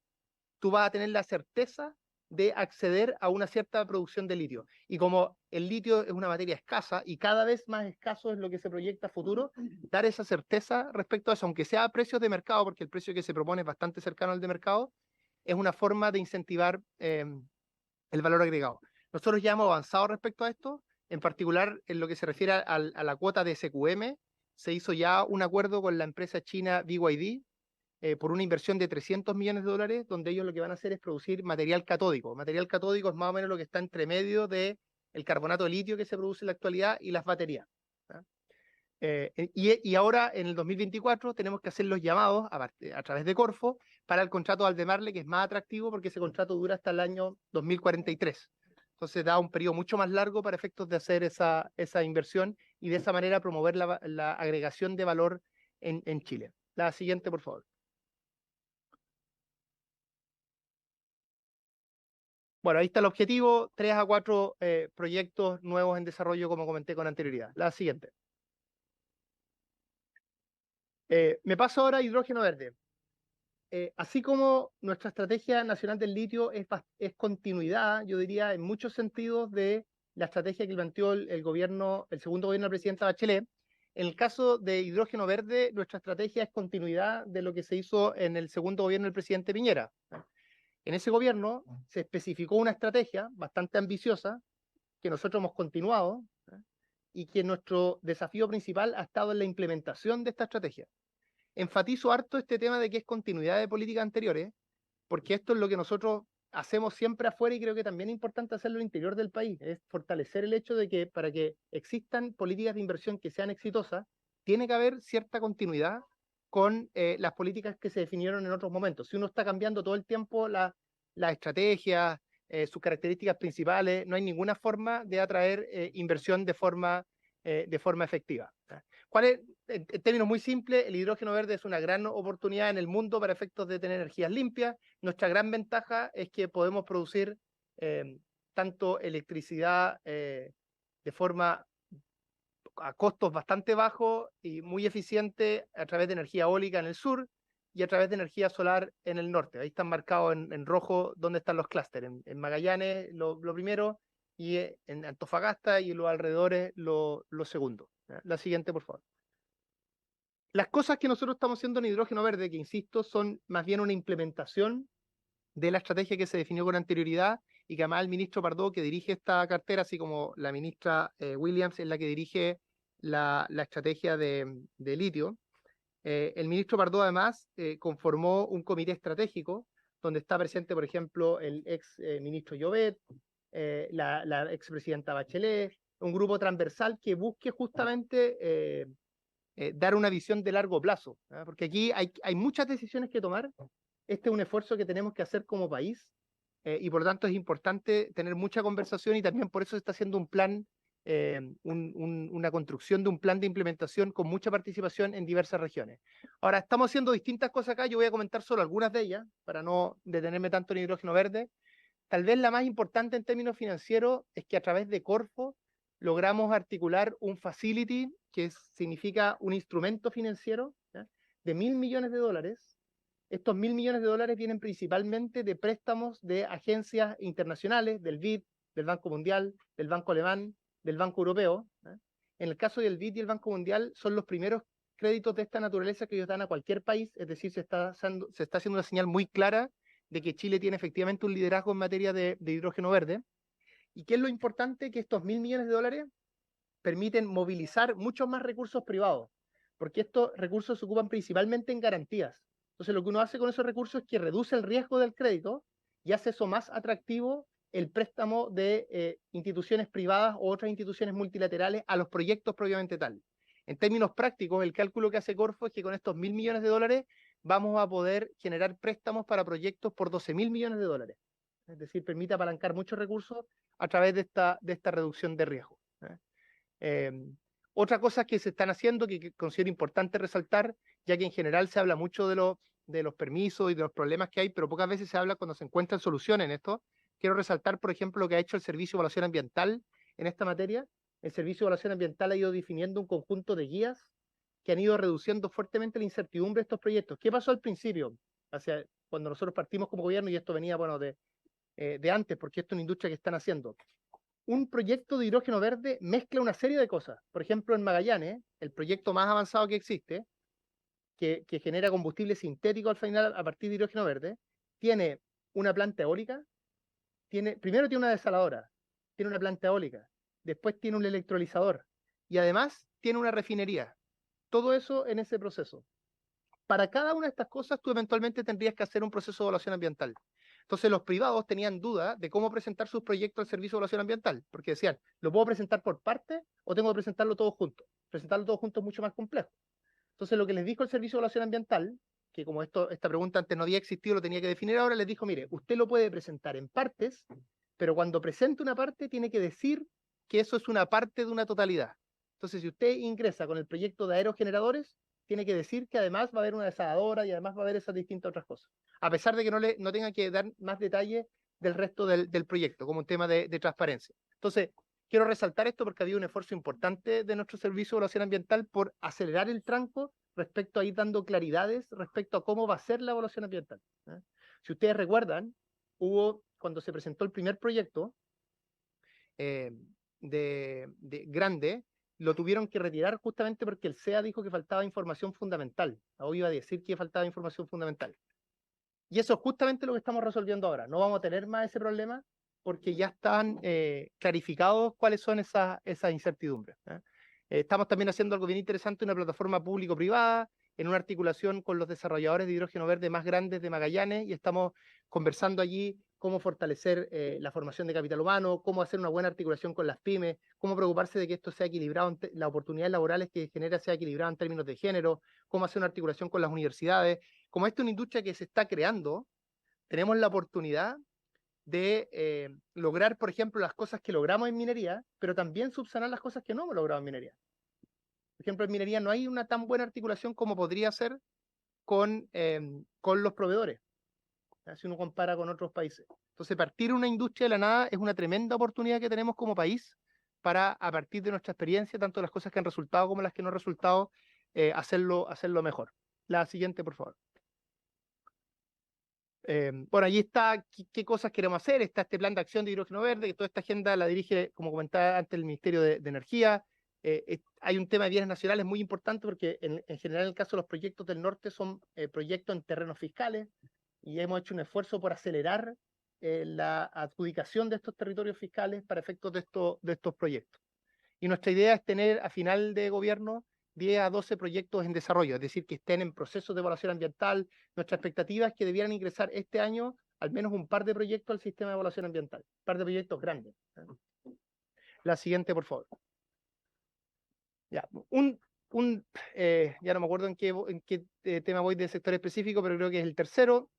tú vas a tener la certeza de acceder a una cierta producción de litio. Y como el litio es una materia escasa y cada vez más escaso es lo que se proyecta a futuro, dar esa certeza respecto a eso, aunque sea a precios de mercado, porque el precio que se propone es bastante cercano al de mercado, es una forma de incentivar el valor agregado. Nosotros ya hemos avanzado respecto a esto, en particular en lo que se refiere a la cuota de SQM, se hizo ya un acuerdo con la empresa china BYD, por una inversión de $300 millones, donde ellos lo que van a hacer es producir material catódico. Material catódico es más o menos lo que está entre medio del carbonato de litio que se produce en la actualidad y las baterías. ¿Ya? Y ahora, en el 2024, tenemos que hacer los llamados a través de Corfo para el contrato de Albemarle, que es más atractivo porque ese contrato dura hasta el año 2043. Entonces da un periodo mucho más largo para efectos de hacer esa inversión y de esa manera promover la agregación de valor en Chile. La siguiente, por favor. Bueno, ahí está el objetivo, 3 a 4 proyectos nuevos en desarrollo, como comenté con anterioridad. La siguiente. Me paso ahora a hidrógeno verde. Así como nuestra estrategia nacional del litio es continuidad, yo diría, en muchos sentidos de la estrategia que planteó el gobierno, el segundo gobierno del presidente Bachelet, en el caso de hidrógeno verde, nuestra estrategia es continuidad de lo que se hizo en el segundo gobierno del presidente Piñera. En ese gobierno se especificó una estrategia bastante ambiciosa que nosotros hemos continuado, ¿eh? Y que nuestro desafío principal ha estado en la implementación de esta estrategia. Enfatizo harto este tema de que es continuidad de políticas anteriores, porque esto es lo que nosotros hacemos siempre afuera y creo que también es importante hacerlo en el interior del país, es fortalecer el hecho de que para que existan políticas de inversión que sean exitosas, tiene que haber cierta continuidad con las políticas que se definieron en otros momentos. Si uno está cambiando todo el tiempo las estrategias, sus características principales, no hay ninguna forma de atraer inversión de forma efectiva. ¿Cuál es, en términos muy simples, el hidrógeno verde es una gran oportunidad en el mundo para efectos de tener energías limpias? Nuestra gran ventaja es que podemos producir tanto electricidad de forma a costos bastante bajos y muy eficiente a través de energía eólica en el sur y a través de energía solar en el norte. Ahí están marcados en rojo dónde están los clústeres. En Magallanes lo primero, y en Antofagasta y en los alrededores lo segundo. La siguiente, por favor. Las cosas que nosotros estamos haciendo en hidrógeno verde, que insisto, son más bien una implementación de la estrategia que se definió con anterioridad y que además el ministro Pardo, que dirige esta cartera, así como la ministra Williams, es la que dirige la estrategia de litio. El ministro Pardo además conformó un comité estratégico donde está presente, por ejemplo, el ex ministro Llobet, la expresidenta Bachelet, un grupo transversal que busque justamente dar una visión de largo plazo, ¿eh? Porque aquí hay muchas decisiones que tomar. Este es un esfuerzo que tenemos que hacer como país y por lo tanto es importante tener mucha conversación y también por eso se está haciendo un plan, una construcción de un plan de implementación con mucha participación en diversas regiones. Ahora, estamos haciendo distintas cosas acá, yo voy a comentar solo algunas de ellas para no detenerme tanto en hidrógeno verde. Tal vez la más importante en términos financieros es que a través de Corfo logramos articular un facility, que significa un instrumento financiero, ¿ya?, de $1.000 millones. Estos $1.000 millones vienen principalmente de préstamos de agencias internacionales, del BID, del Banco Mundial, del Banco Alemán, del Banco Europeo. ¿Ya? En el caso del BID y el Banco Mundial son los primeros créditos de esta naturaleza que ellos dan a cualquier país, es decir, se está haciendo una señal muy clara de que Chile tiene efectivamente un liderazgo en materia de hidrógeno verde. ¿Y qué es lo importante? Que estos $1.000 millones permiten movilizar muchos más recursos privados, porque estos recursos se ocupan principalmente en garantías. Entonces, lo que uno hace con esos recursos es que reduce el riesgo del crédito y hace eso más atractivo el préstamo de instituciones privadas o otras instituciones multilaterales a los proyectos propiamente tal. En términos prácticos, el cálculo que hace Corfo es que con estos 1.000 millones de dólares vamos a poder generar préstamos para proyectos por 12.000 millones de dólares. Es decir, permite apalancar muchos recursos a través de esta reducción de riesgo. Otra cosa que se están haciendo, que considero importante resaltar, ya que en general se habla mucho de los permisos y de los problemas que hay, pero pocas veces se habla cuando se encuentran soluciones en esto. Quiero resaltar, por ejemplo, lo que ha hecho el Servicio de Evaluación Ambiental en esta materia. El Servicio de Evaluación Ambiental ha ido definiendo un conjunto de guías que han ido reduciendo fuertemente la incertidumbre de estos proyectos. ¿Qué pasó al principio? Cuando nosotros partimos como gobierno, y esto venía, bueno, de antes, porque esto es una industria que están haciendo. Un proyecto de hidrógeno verde mezcla una serie de cosas. Por ejemplo, en Magallanes, el proyecto más avanzado que existe, que genera combustible sintético al final a partir de hidrógeno verde, tiene una planta eólica, primero tiene una desaladora, tiene una planta eólica, después tiene un electrolizador y además tiene una refinería. Todo eso en ese proceso. Para cada una de estas cosas, tú eventualmente tendrías que hacer un proceso de evaluación ambiental. Entonces, los privados tenían duda de cómo presentar sus proyectos al Servicio de Evaluación Ambiental, porque decían, ¿lo puedo presentar por parte o tengo que presentarlo todo junto? Presentarlo todo junto es mucho más complejo. Entonces, lo que les dijo el Servicio de Evaluación Ambiental, que como esta pregunta antes no había existido, lo tenía que definir ahora, les dijo, mire, usted lo puede presentar en partes, pero cuando presente una parte tiene que decir que eso es una parte de una totalidad. Entonces, si usted ingresa con el proyecto de aerogeneradores, tiene que decir que además va a haber una desaladora y además va a haber esas distintas otras cosas, a pesar de que no tenga que dar más detalle del resto del proyecto, como un tema de transparencia. Entonces, quiero resaltar esto porque había un esfuerzo importante de nuestro Servicio de Evaluación Ambiental por acelerar el tranco respecto a ir dando claridades respecto a cómo va a ser la evaluación ambiental. Si ustedes recuerdan, cuando se presentó el primer proyecto grande, lo tuvieron que retirar justamente porque el CEA dijo que faltaba información fundamental. Hoy iba a decir que faltaba información fundamental. Y eso es justamente lo que estamos resolviendo ahora. No vamos a tener más ese problema porque ya están clarificados cuáles son esas incertidumbres. Estamos también haciendo algo bien interesante, una plataforma público-privada, en una articulación con los desarrolladores de hidrógeno verde más grandes de Magallanes, y estamos conversando allí cómo fortalecer la formación de capital humano, cómo hacer una buena articulación con las pymes, cómo preocuparse de que esto sea equilibrado, las oportunidades laborales que genera sea equilibrado en términos de género, cómo hacer una articulación con las universidades. Como esta es una industria que se está creando, tenemos la oportunidad de lograr, por ejemplo, las cosas que logramos en minería, pero también subsanar las cosas que no hemos logrado en minería. Por ejemplo, en minería no hay una tan buena articulación como podría ser con los proveedores, si uno compara con otros países. Entonces, partir una industria de la nada es una tremenda oportunidad que tenemos como país para, a partir de nuestra experiencia, tanto las cosas que han resultado como las que no han resultado, hacerlo mejor. La siguiente, por favor. Bueno, allí está qué cosas queremos hacer. Está este plan de acción de hidrógeno verde, que toda esta agenda la dirige, como comentaba antes, el Ministerio de Energía. Hay un tema de bienes nacionales muy importante porque en general, en el caso de los proyectos del norte, son proyectos en terrenos fiscales, y hemos hecho un esfuerzo por acelerar la adjudicación de estos territorios fiscales para efectos de estos proyectos. Y nuestra idea es tener a final de gobierno 10 a 12 proyectos en desarrollo, es decir, que estén en procesos de evaluación ambiental. Nuestra expectativa es que debieran ingresar este año al menos un par de proyectos al sistema de evaluación ambiental, un par de proyectos grandes. La siguiente, por favor. Ya, ya no me acuerdo en qué tema voy de sector específico, pero creo que es el tercero.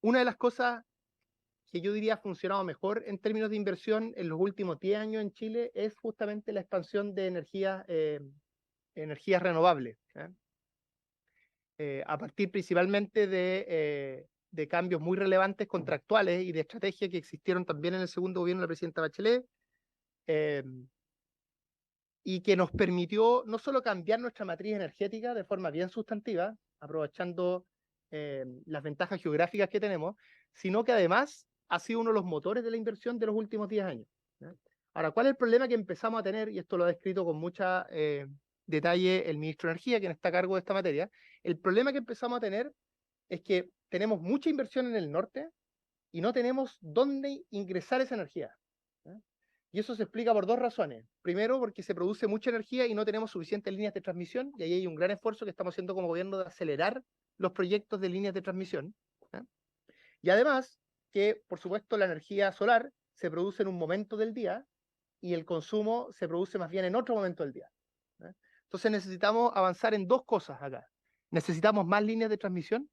Una de las cosas que yo diría ha funcionado mejor en términos de inversión en los últimos 10 años en Chile es justamente la expansión de energías renovables, a partir principalmente de cambios muy relevantes contractuales y de estrategia que existieron también en el segundo gobierno de la presidenta Bachelet, y que nos permitió no solo cambiar nuestra matriz energética de forma bien sustantiva, aprovechando las ventajas geográficas que tenemos, sino que además ha sido uno de los motores de la inversión de los últimos 10 años. Ahora, ¿cuál es el problema que empezamos a tener? Y esto lo ha descrito con mucha detalle el ministro de Energía, quien está a cargo de esta materia. El problema que empezamos a tener es que tenemos mucha inversión en el norte y no tenemos dónde ingresar esa energía. Y eso se explica por dos razones. Primero, porque se produce mucha energía y no tenemos suficientes líneas de transmisión, y ahí hay un gran esfuerzo que estamos haciendo como gobierno de acelerar los proyectos de líneas de transmisión. Y además, que, por supuesto, la energía solar se produce en un momento del día y el consumo se produce más bien en otro momento del día. Entonces necesitamos avanzar en dos cosas acá. Necesitamos más líneas de transmisión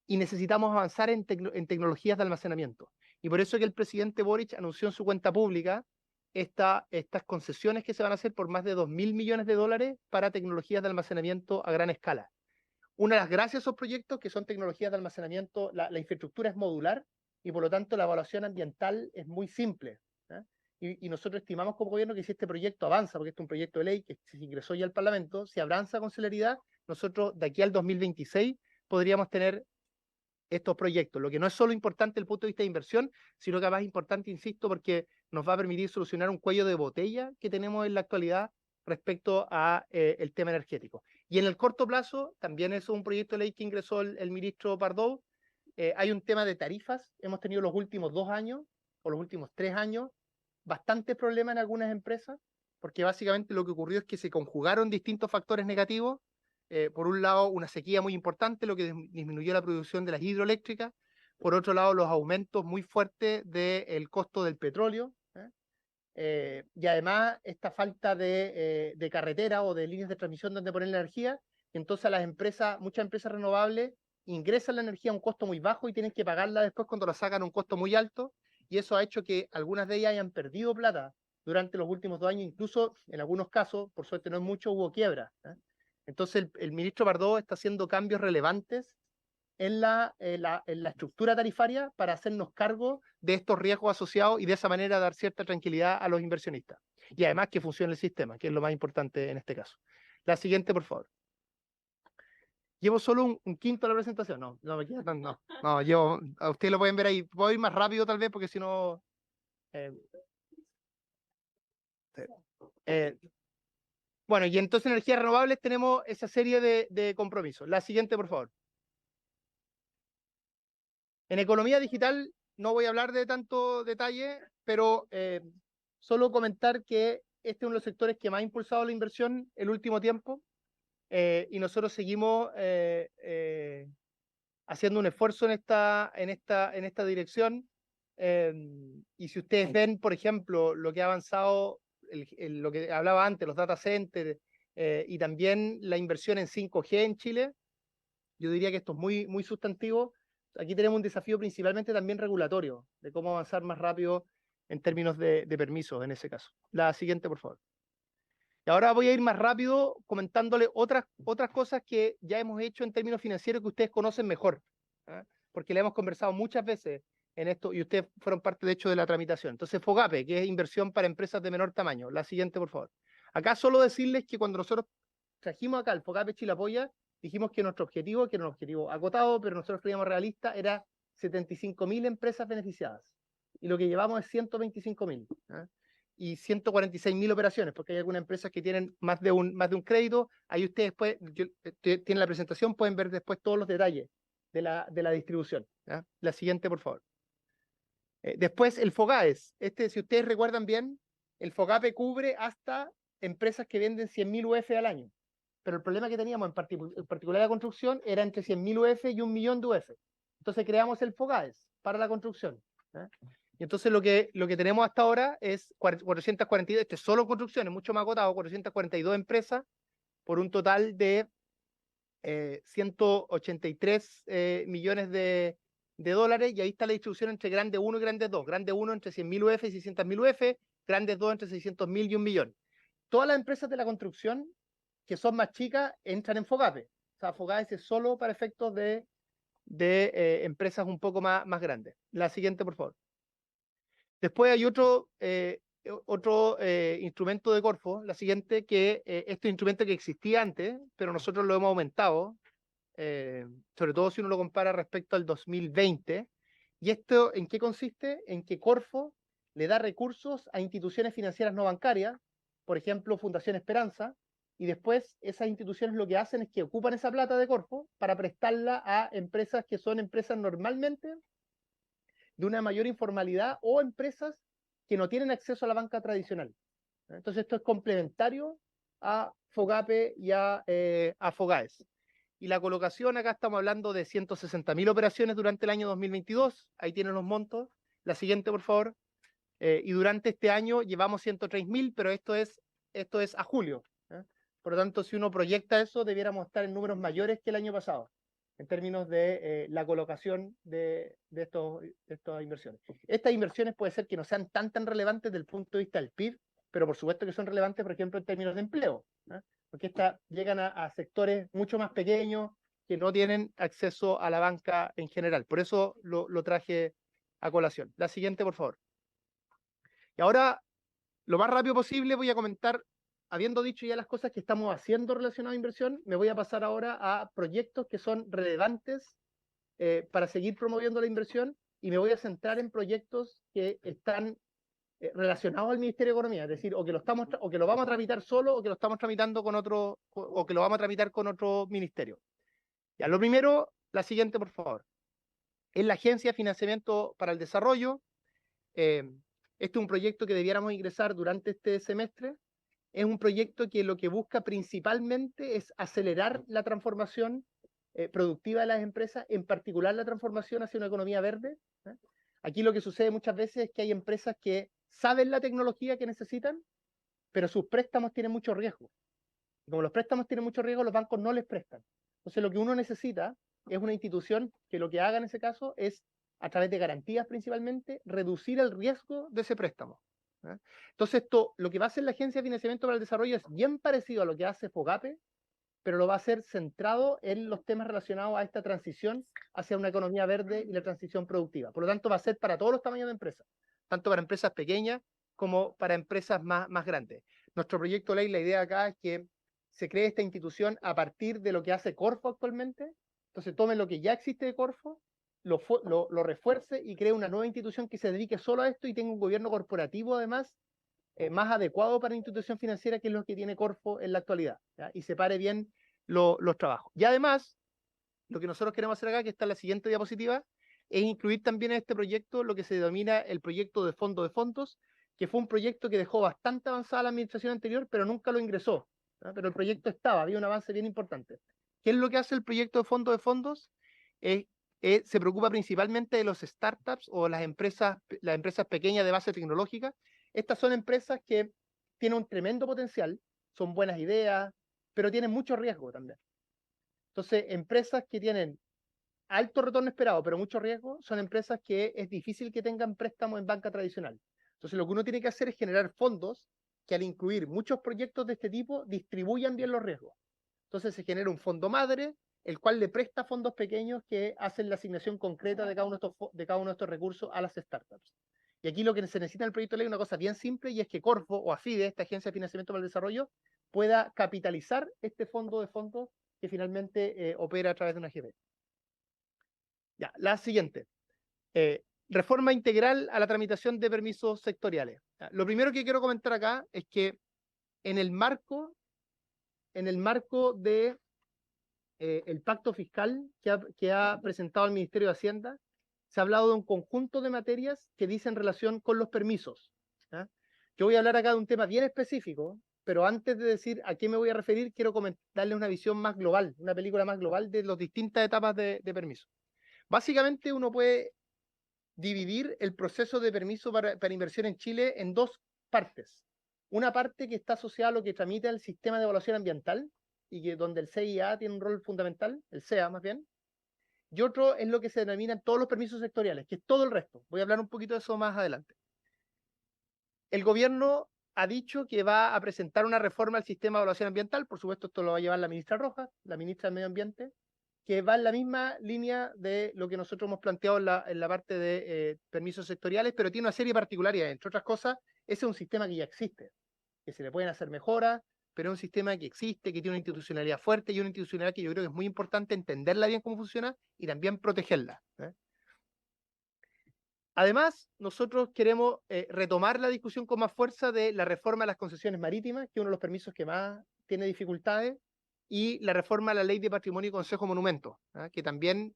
y necesitamos avanzar en tecnologías de almacenamiento. Y por eso que el presidente Boric anunció en su cuenta pública estas concesiones que se van a hacer por más de 2.000 millones de dólares para tecnologías de almacenamiento a gran escala. Una de las gracias a esos proyectos, que son tecnologías de almacenamiento, la infraestructura es modular y por lo tanto la evaluación ambiental es muy simple. Y nosotros estimamos como gobierno que si este proyecto avanza, porque este es un proyecto de ley que se ingresó ya al Parlamento, si avanza con celeridad, nosotros de aquí al 2026 podríamos tener estos proyectos, lo que no es solo importante desde el punto de vista de inversión, sino que además es importante, insisto, porque nos va a permitir solucionar un cuello de botella que tenemos en la actualidad respecto a el tema energético. Y en el corto plazo, también es un proyecto de ley que ingresó el ministro Pardow. Hay un tema de tarifas. Hemos tenido los últimos 2 años, o los últimos 3 años, bastantes problemas en algunas empresas, porque básicamente lo que ocurrió es que se conjugaron distintos factores negativos. Por un lado, una sequía muy importante, lo que disminuyó la producción de las hidroeléctricas. Por otro lado, los aumentos muy fuertes del costo del petróleo. Y además, esta falta de carretera o de líneas de transmisión donde poner la energía. Entonces, muchas empresas renovables ingresan la energía a un costo muy bajo y tienen que pagarla después cuando la sacan a un costo muy alto. Y eso ha hecho que algunas de ellas hayan perdido plata durante los últimos 2 años. Incluso, en algunos casos, por suerte no es mucho, hubo quiebra. Entonces el ministro Pardow está haciendo cambios relevantes en la estructura tarifaria para hacernos cargo de estos riesgos asociados y de esa manera dar cierta tranquilidad a los inversionistas. Y además que funcione el sistema, que es lo más importante en este caso. La siguiente, por favor. Llevo solo un quinto de la presentación. No me queda tan, no, a ustedes lo pueden ver ahí. Puedo ir más rápido tal vez porque si no... Bueno, y entonces en energías renovables tenemos esa serie de compromisos. La siguiente, por favor. En economía digital no voy a hablar de tanto detalle, pero solo comentar que este es uno de los sectores que más ha impulsado la inversión el último tiempo y nosotros seguimos haciendo un esfuerzo en esta dirección. Y si ustedes ven, por ejemplo, lo que ha avanzado, lo que hablaba antes, los data centers y también la inversión en 5G en Chile, yo diría que esto es muy, muy sustantivo. Aquí tenemos un desafío principalmente también regulatorio, de cómo avanzar más rápido en términos de permisos en ese caso. La siguiente, por favor. Y ahora voy a ir más rápido comentándole otras cosas que ya hemos hecho en términos financieros que ustedes conocen mejor, porque le hemos conversado muchas veces en esto y ustedes fueron parte, de hecho, de la tramitación. Entonces, FOGAPE, que es inversión para empresas de menor tamaño. La siguiente, por favor. Acá solo decirles que cuando nosotros trajimos acá el FOGAPE Chile Apoya, dijimos que nuestro objetivo, que era un objetivo acotado, pero nosotros creíamos realista, era 75.000 empresas beneficiadas. Y lo que llevamos es 125.000. Y 146.000 operaciones, porque hay algunas empresas que tienen más de un crédito. Ahí ustedes tienen la presentación, pueden ver después todos los detalles de la distribución. La siguiente, por favor. Después, el FOGAES. Si ustedes recuerdan bien, el FOGAPE cubre hasta empresas que venden 100.000 UF al año. Pero el problema que teníamos en particular la construcción era entre 100.000 UF y 1.000.000 de UF. Entonces creamos el FOGAES para la construcción. Y entonces lo que tenemos hasta ahora es 442, este es solo construcción, es mucho más agotado, 442 empresas por un total de 183 millones de dólares, y ahí está la distribución entre Grande 1 y Grande 2. Grande 1 entre 100.000 UF y 600.000 UF, Grande 2 entre 600.000 y 1 millón. Todas las empresas de la construcción que son más chicas entran en FOGAPE. O sea, FOGAPE es solo para efectos de empresas un poco más grandes. La siguiente, por favor. Después hay otro instrumento de Corfo, la siguiente, que este instrumento que existía antes, pero nosotros lo hemos aumentado, sobre todo si uno lo compara respecto al 2020. ¿Y esto en qué consiste? En que Corfo le da recursos a instituciones financieras no bancarias, por ejemplo, Fundación Esperanza, y después esas instituciones lo que hacen es que ocupan esa plata de Corfo para prestarla a empresas que son empresas normalmente de una mayor informalidad o empresas que no tienen acceso a la banca tradicional. Entonces esto es complementario a FOGAPE y a FOGAES. Y la colocación, acá estamos hablando de 160.000 operaciones durante el año 2022. Ahí tienen los montos. La siguiente, por favor. Y durante este año llevamos 103.000, pero esto es a julio. Por lo tanto, si uno proyecta eso, debiéramos estar en números mayores que el año pasado, en términos de la colocación de estas inversiones. Estas inversiones puede ser que no sean tan relevantes desde el punto de vista del PIB, pero por supuesto que son relevantes, por ejemplo, en términos de empleo, porque estas llegan a sectores mucho más pequeños que no tienen acceso a la banca en general. Por eso lo traje a colación. La siguiente, por favor. Y ahora, lo más rápido posible, voy a comentar, habiendo dicho ya las cosas que estamos haciendo relacionadas a inversión, me voy a pasar ahora a proyectos que son relevantes para seguir promoviendo la inversión, y me voy a centrar en proyectos que están relacionados al Ministerio de Economía, es decir, o que lo vamos a tramitar solo, o que lo estamos tramitando con otro, o que lo vamos a tramitar con otro ministerio. Ya, lo primero, la siguiente, por favor. Es la Agencia de Financiamiento para el Desarrollo. Este es un proyecto que debiéramos ingresar durante este semestre. Es un proyecto que lo que busca principalmente es acelerar la transformación productiva de las empresas, en particular la transformación hacia una economía verde. Aquí lo que sucede muchas veces es que hay empresas que saben la tecnología que necesitan, pero sus préstamos tienen mucho riesgo. Y como los préstamos tienen mucho riesgo, los bancos no les prestan. Entonces lo que uno necesita es una institución que lo que haga en ese caso es, a través de garantías principalmente, reducir el riesgo de ese préstamo. Entonces lo que va a hacer la Agencia de Financiamiento para el Desarrollo es bien parecido a lo que hace FOGAPE, pero lo va a hacer centrado en los temas relacionados a esta transición hacia una economía verde y la transición productiva. Por lo tanto, va a ser para todos los tamaños de empresas, tanto para empresas pequeñas como para empresas más grandes. Nuestro proyecto de ley, la idea acá es que se cree esta institución a partir de lo que hace Corfo actualmente. Entonces tomen lo que ya existe de Corfo, lo refuerce y cree una nueva institución que se dedique solo a esto y tenga un gobierno corporativo además más adecuado para la institución financiera, que es lo que tiene Corfo en la actualidad, ¿ya? Y separe bien los trabajos. Y además, lo que nosotros queremos hacer acá, que está en la siguiente diapositiva, es incluir también en este proyecto lo que se denomina el proyecto de fondo de fondos, que fue un proyecto que dejó bastante avanzada la administración anterior, pero nunca lo ingresó, ¿ya? Pero el proyecto había un avance bien importante. ¿Qué es lo que hace el proyecto de fondos? Se preocupa principalmente de los startups o las empresas pequeñas de base tecnológica. Estas son empresas que tienen un tremendo potencial, son buenas ideas, pero tienen mucho riesgo también. Entonces, empresas que tienen alto retorno esperado, pero mucho riesgo, son empresas que es difícil que tengan préstamos en banca tradicional. Entonces, lo que uno tiene que hacer es generar fondos que, al incluir muchos proyectos de este tipo, distribuyan bien los riesgos. Entonces, se genera un fondo madre, el cual le presta fondos pequeños que hacen la asignación concreta de cada uno de estos recursos a las startups. Y aquí lo que se necesita en el proyecto de ley es una cosa bien simple, y es que Corfo o AFIDE, esta Agencia de Financiamiento para el Desarrollo, pueda capitalizar este fondo de fondos que finalmente opera a través de una AGB. Ya, la siguiente. Reforma integral a la tramitación de permisos sectoriales. Ya, lo primero que quiero comentar acá es que en el marco de el pacto fiscal que ha presentado el Ministerio de Hacienda, se ha hablado de un conjunto de materias que dicen relación con los permisos. Yo voy a hablar acá de un tema bien específico, pero antes de decir a qué me voy a referir, quiero darle una visión más global, una película más global de las distintas etapas de permiso. Básicamente uno puede dividir el proceso de permiso para inversión en Chile en dos partes. Una parte que está asociada a lo que tramita el sistema de evaluación ambiental, y donde el CIA tiene un rol fundamental, el SEA más bien, y otro es lo que se denominan todos los permisos sectoriales, que es todo el resto. Voy a hablar un poquito de eso más adelante. El gobierno ha dicho que va a presentar una reforma al sistema de evaluación ambiental. Por supuesto, esto lo va a llevar la ministra Rojas, la ministra del Medio Ambiente, que va en la misma línea de lo que nosotros hemos planteado en la parte de permisos sectoriales, pero tiene una serie de particularidades. Entre otras cosas, ese es un sistema que ya existe, que se le pueden hacer mejoras, pero es un sistema que existe, que tiene una institucionalidad fuerte, y una institucionalidad que yo creo que es muy importante entenderla bien cómo funciona y también protegerla. Además, nosotros queremos retomar la discusión con más fuerza de la reforma de las concesiones marítimas, que es uno de los permisos que más tiene dificultades, y la reforma a la Ley de Patrimonio y Consejo de Monumentos, que también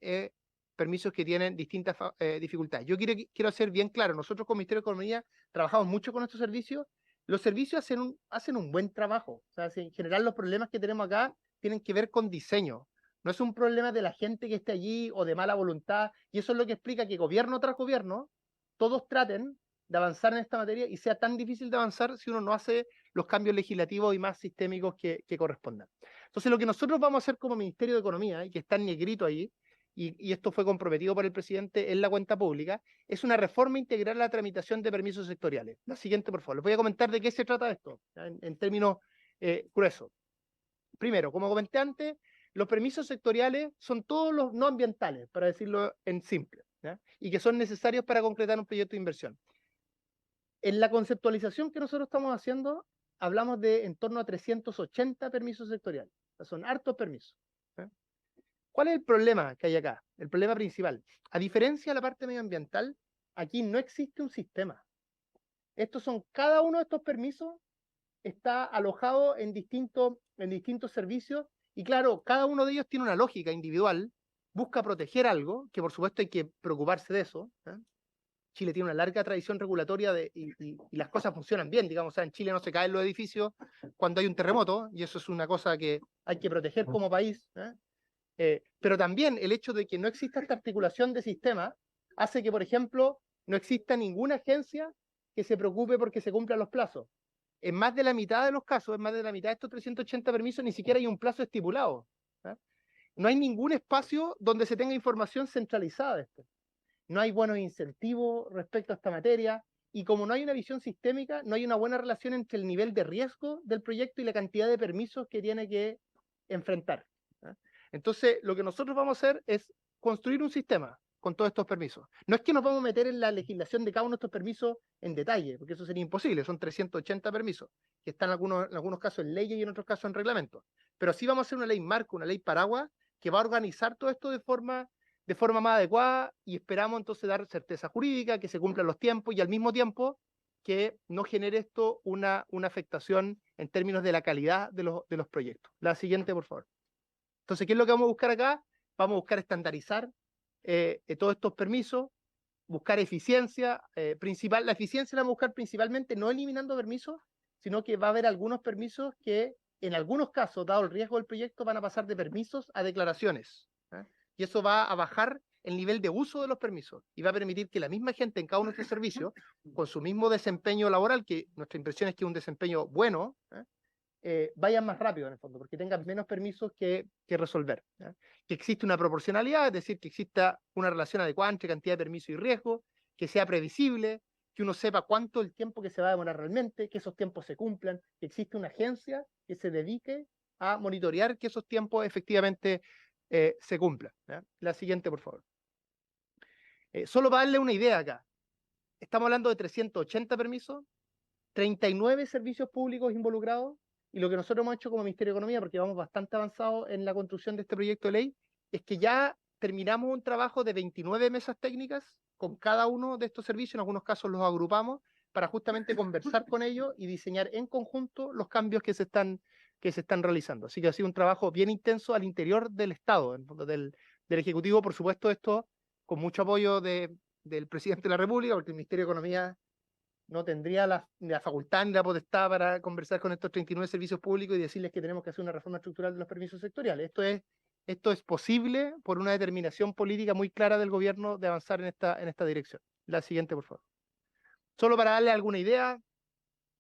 permisos que tienen distintas dificultades. Yo quiero hacer bien claro, nosotros como Ministerio de Economía trabajamos mucho con estos servicios. Los servicios hacen un buen trabajo. O sea, en general los problemas que tenemos acá tienen que ver con diseño. No es un problema de la gente que esté allí o de mala voluntad, y eso es lo que explica que gobierno tras gobierno, todos traten de avanzar en esta materia y sea tan difícil de avanzar si uno no hace los cambios legislativos y más sistémicos que correspondan. Entonces, lo que nosotros vamos a hacer como Ministerio de Economía, y que está en negrito ahí, y esto fue comprometido por el presidente en la cuenta pública, es una reforma integral a la tramitación de permisos sectoriales. La siguiente, por favor. Les voy a comentar de qué se trata esto, en términos gruesos. Primero, como comenté antes, los permisos sectoriales son todos los no ambientales, para decirlo en simple, ¿ya? Y que son necesarios para concretar un proyecto de inversión. En la conceptualización que nosotros estamos haciendo, hablamos de en torno a 380 permisos sectoriales. O sea, son hartos permisos, ¿ya? ¿Cuál es el problema que hay acá? El problema principal. A diferencia de la parte medioambiental, aquí no existe un sistema. Cada uno de estos permisos está alojado en distintos servicios y claro, cada uno de ellos tiene una lógica individual, busca proteger algo, que por supuesto hay que preocuparse de eso, ¿eh? Chile tiene una larga tradición regulatoria y las cosas funcionan bien, digamos, o sea, en Chile no se caen los edificios cuando hay un terremoto, y eso es una cosa que hay que proteger como país, ¿eh? Pero también el hecho de que no exista esta articulación de sistemas hace que, por ejemplo, no exista ninguna agencia que se preocupe porque se cumplan los plazos. En más de la mitad de los casos, en más de la mitad de estos 380 permisos, ni siquiera hay un plazo estipulado, ¿eh? No hay ningún espacio donde se tenga información centralizada de esto. No hay buenos incentivos respecto a esta materia, y como no hay una visión sistémica, no hay una buena relación entre el nivel de riesgo del proyecto y la cantidad de permisos que tiene que enfrentar, ¿eh? Entonces, lo que nosotros vamos a hacer es construir un sistema con todos estos permisos. No es que nos vamos a meter en la legislación de cada uno de estos permisos en detalle, porque eso sería imposible, son 380 permisos, que están en algunos casos en leyes y en otros casos en reglamentos. Pero sí vamos a hacer una ley marco, una ley paraguas, que va a organizar todo esto de forma más adecuada, y esperamos entonces dar certeza jurídica, que se cumplan los tiempos y al mismo tiempo que no genere esto una afectación en términos de la calidad de los proyectos. La siguiente, por favor. Entonces, ¿qué es lo que vamos a buscar acá? Vamos a buscar estandarizar todos estos permisos, buscar eficiencia principal. La eficiencia la vamos a buscar principalmente no eliminando permisos, sino que va a haber algunos permisos que en algunos casos, dado el riesgo del proyecto, van a pasar de permisos a declaraciones, ¿eh? Y eso va a bajar el nivel de uso de los permisos y va a permitir que la misma gente en cada uno de estos servicios, con su mismo desempeño laboral, que nuestra impresión es que es un desempeño bueno, vayan más rápido en el fondo, porque tengan menos permisos que resolver, ¿ya? Que existe una proporcionalidad, es decir, que exista una relación adecuada entre cantidad de permiso y riesgo, que sea previsible, que uno sepa cuánto el tiempo que se va a demorar realmente, que esos tiempos se cumplan, que existe una agencia que se dedique a monitorear que esos tiempos efectivamente se cumplan, ¿ya? La siguiente, por favor. Solo para darle una idea acá, estamos hablando de 380 permisos, 39 servicios públicos involucrados, y lo que nosotros hemos hecho como Ministerio de Economía, porque vamos bastante avanzados en la construcción de este proyecto de ley, es que ya terminamos un trabajo de 29 mesas técnicas con cada uno de estos servicios, en algunos casos los agrupamos, para justamente conversar con ellos y diseñar en conjunto los cambios que se están realizando. Así que ha sido un trabajo bien intenso al interior del Estado, en el fondo del Ejecutivo, por supuesto, esto con mucho apoyo del presidente de la República, porque el Ministerio de Economía no tendría ni la facultad ni la potestad para conversar con estos 39 servicios públicos y decirles que tenemos que hacer una reforma estructural de los permisos sectoriales. Esto es posible por una determinación política muy clara del gobierno de avanzar en esta dirección. La siguiente, por favor. Solo para darle alguna idea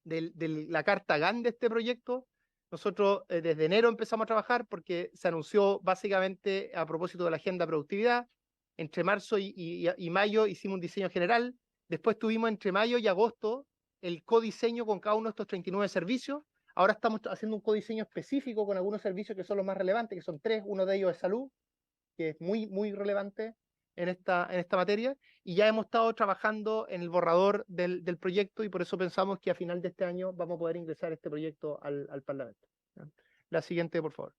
de la carta GAN de este proyecto, nosotros desde enero empezamos a trabajar porque se anunció básicamente a propósito de la agenda de productividad. Entre marzo y mayo hicimos un diseño general. Después tuvimos entre mayo y agosto el codiseño con cada uno de estos 39 servicios. Ahora estamos haciendo un codiseño específico con algunos servicios que son los más relevantes, que son 3. Uno de ellos es salud, que es muy, muy relevante en esta materia, y ya hemos estado trabajando en el borrador del proyecto, y por eso pensamos que a final de este año vamos a poder ingresar este proyecto al Parlamento. La siguiente, por favor.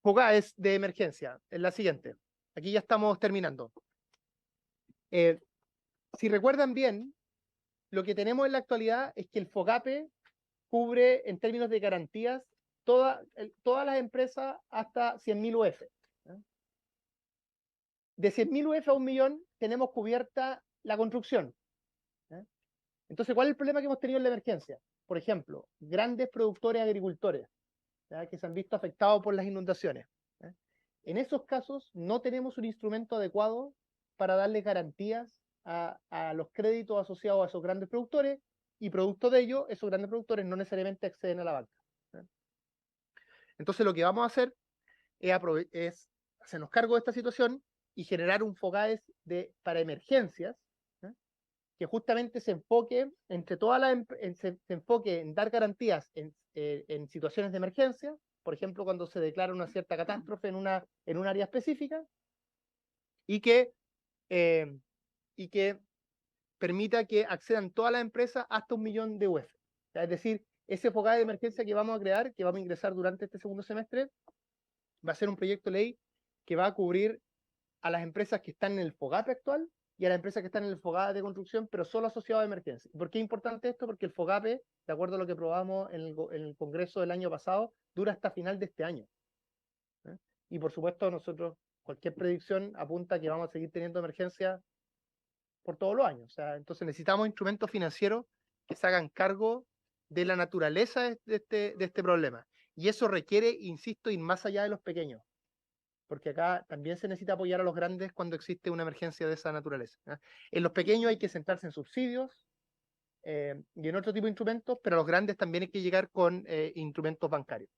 FOGAES de emergencia. La siguiente. Aquí ya estamos terminando. Si recuerdan bien, lo que tenemos en la actualidad es que el FOGAPE cubre en términos de garantías todas las empresas hasta 100.000 UF. De 100.000 UF a 1.000.000 tenemos cubierta la construcción. Entonces, ¿cuál es el problema que hemos tenido en la emergencia? Por ejemplo, grandes productores agricultores ¿ya? Que se han visto afectados por las inundaciones. ¿Ya? En esos casos no tenemos un instrumento adecuado para darles garantías a los créditos asociados a esos grandes productores, y producto de ello, esos grandes productores no necesariamente acceden a la banca. ¿Ya? Entonces lo que vamos a hacer es hacernos cargo de esta situación y generar un FOGAES para emergencias, ¿ya? Que justamente se enfoque entre todas se enfoque en dar garantías en situaciones de emergencia, por ejemplo, cuando se declara una cierta catástrofe en un área específica, y eh, y que permita que accedan todas las empresas hasta 1 millón de UF. Es decir, ese FOGAE de emergencia que vamos a crear, que vamos a ingresar durante este segundo semestre, va a ser un proyecto de ley que va a cubrir a las empresas que están en el FOGAPE actual y a las empresas que están en el FOGAPE de construcción, pero solo asociado a emergencia. ¿Por qué es importante esto? Porque el FOGAPE, de acuerdo a lo que probamos en el Congreso del año pasado, dura hasta final de este año. ¿Eh? Y por supuesto, nosotros, cualquier predicción apunta a que vamos a seguir teniendo emergencia por todos los años. O sea, entonces necesitamos instrumentos financieros que se hagan cargo de la naturaleza de este problema. Y eso requiere, insisto, ir más allá de los pequeños, porque acá también se necesita apoyar a los grandes cuando existe una emergencia de esa naturaleza. ¿Ya? En los pequeños hay que centrarse en subsidios y en otro tipo de instrumentos, pero a los grandes también hay que llegar con instrumentos bancarios.